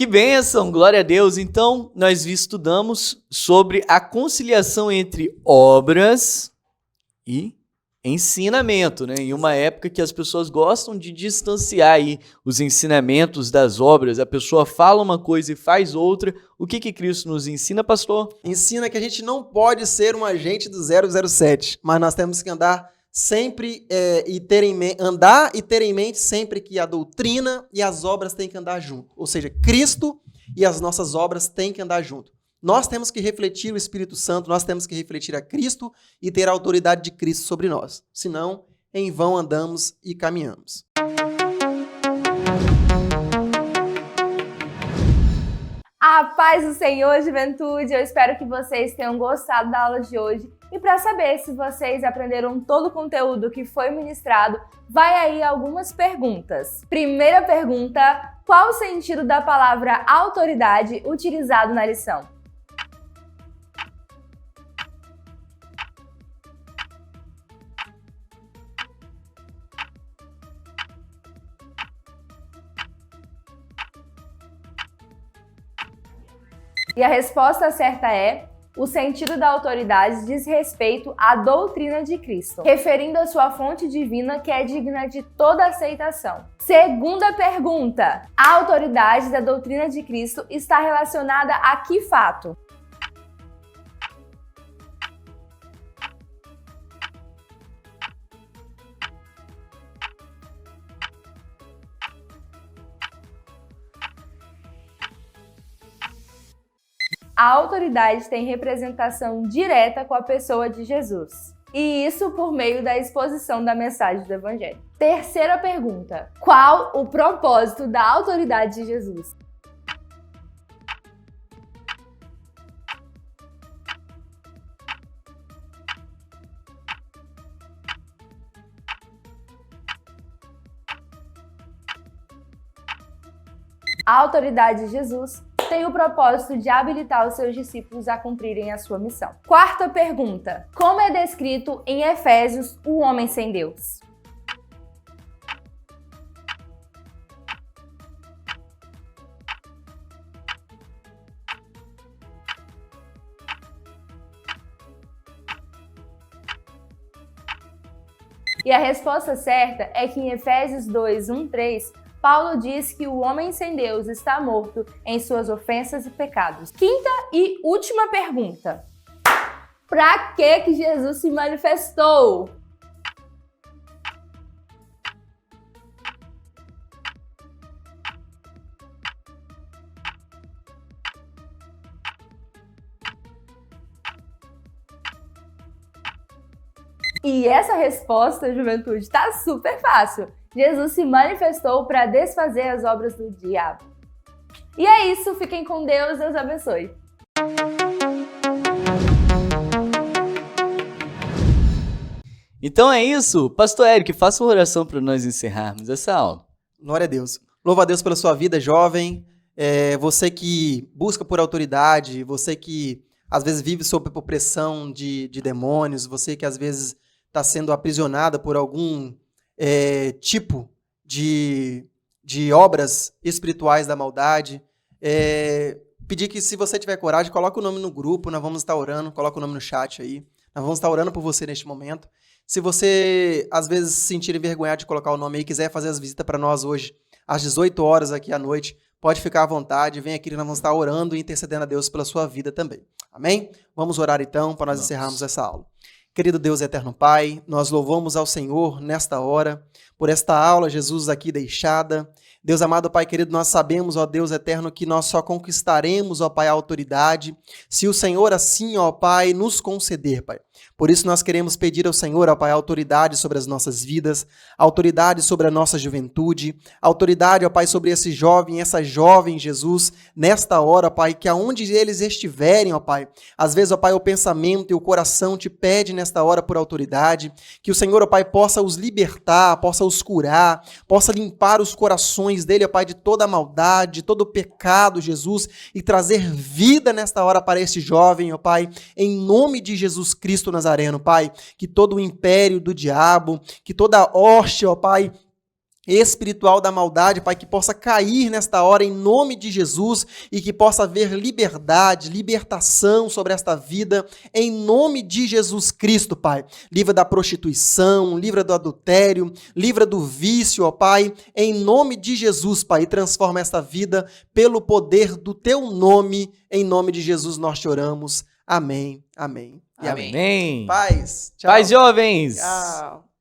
Speaker 1: Que bênção, glória a Deus. Então, nós estudamos sobre a conciliação entre obras e ensinamento, né? Em uma época que as pessoas gostam de distanciar aí os ensinamentos das obras, a pessoa fala uma coisa e faz outra. O que Cristo nos ensina, pastor?
Speaker 2: Ensina que a gente não pode ser um agente do 007, mas nós temos que andar sempre andar e ter em mente sempre que a doutrina e as obras têm que andar junto. Ou seja, Cristo e as nossas obras têm que andar junto. Nós temos que refletir o Espírito Santo, nós temos que refletir a Cristo e ter a autoridade de Cristo sobre nós. Senão, em vão andamos e caminhamos.
Speaker 11: A paz do Senhor, juventude! Eu espero que vocês tenham gostado da aula de hoje. E para saber se vocês aprenderam todo o conteúdo que foi ministrado, vai aí algumas perguntas. Primeira pergunta: qual o sentido da palavra autoridade utilizado na lição? E a resposta certa é: o sentido da autoridade diz respeito à doutrina de Cristo, referindo a sua fonte divina que é digna de toda aceitação. Segunda pergunta: a autoridade da doutrina de Cristo está relacionada a que fato? A autoridade tem representação direta com a pessoa de Jesus. E isso por meio da exposição da mensagem do Evangelho. Terceira pergunta: qual o propósito da autoridade de Jesus? A autoridade de Jesus tem o propósito de habilitar os seus discípulos a cumprirem a sua missão. Quarta pergunta: como é descrito em Efésios o homem sem Deus? E a resposta certa é que em Efésios 2, 1, 3, Paulo diz que o homem sem Deus está morto em suas ofensas e pecados. Quinta e última pergunta: para que Jesus se manifestou? E essa resposta, juventude, tá super fácil. Jesus se manifestou para desfazer as obras do diabo. E é isso, fiquem com Deus, Deus abençoe.
Speaker 1: Então é isso. Pastor Eric, faça uma oração para nós encerrarmos essa aula.
Speaker 2: Glória a Deus. Louva a Deus pela sua vida, jovem. Você que busca por autoridade, você que às vezes vive sob opressão de demônios, você que às vezes está sendo aprisionada por algum tipo de obras espirituais da maldade. Pedir que, se você tiver coragem, coloque o nome no grupo, nós vamos estar orando, coloque o nome no chat aí. Nós vamos estar orando por você neste momento. Se você, às vezes, se sentir envergonhado de colocar o nome aí e quiser fazer as visitas para nós hoje, às 18 horas aqui à noite, pode ficar à vontade, vem aqui que nós vamos estar orando e intercedendo a Deus pela sua vida também. Amém? Vamos orar então para nós encerrarmos essa aula. Querido Deus e eterno Pai, nós louvamos ao Senhor nesta hora, por esta aula, Jesus, aqui deixada. Deus amado, Pai querido, nós sabemos, ó Deus eterno, que nós só conquistaremos, ó Pai, a autoridade, se o Senhor assim, ó Pai, nos conceder, Pai. Por isso nós queremos pedir ao Senhor, ó Pai, autoridade sobre as nossas vidas, autoridade sobre a nossa juventude, autoridade, ó Pai, sobre esse jovem, essa jovem, Jesus, nesta hora, Pai, que aonde eles estiverem, ó Pai, às vezes, ó Pai, o pensamento e o coração te pede nesta hora por autoridade, que o Senhor, ó Pai, possa os libertar, possa os curar, possa limpar os corações dele, ó Pai, de toda a maldade, de todo o pecado, Jesus, e trazer vida nesta hora para esse jovem, ó Pai, em nome de Jesus Cristo Nazareno, Pai, que todo o império do diabo, que toda a hoste, ó Pai, espiritual da maldade, Pai, que possa cair nesta hora em nome de Jesus e que possa haver liberdade, libertação sobre esta vida em nome de Jesus Cristo, Pai. Livra da prostituição, livra do adultério, livra do vício, ó Pai, em nome de Jesus, Pai, e transforma esta vida pelo poder do Teu nome. Em nome de Jesus nós te oramos. Amém, amém e amém.
Speaker 1: Amém.
Speaker 2: Paz. Tchau.
Speaker 1: Paz, jovens!
Speaker 2: Tchau.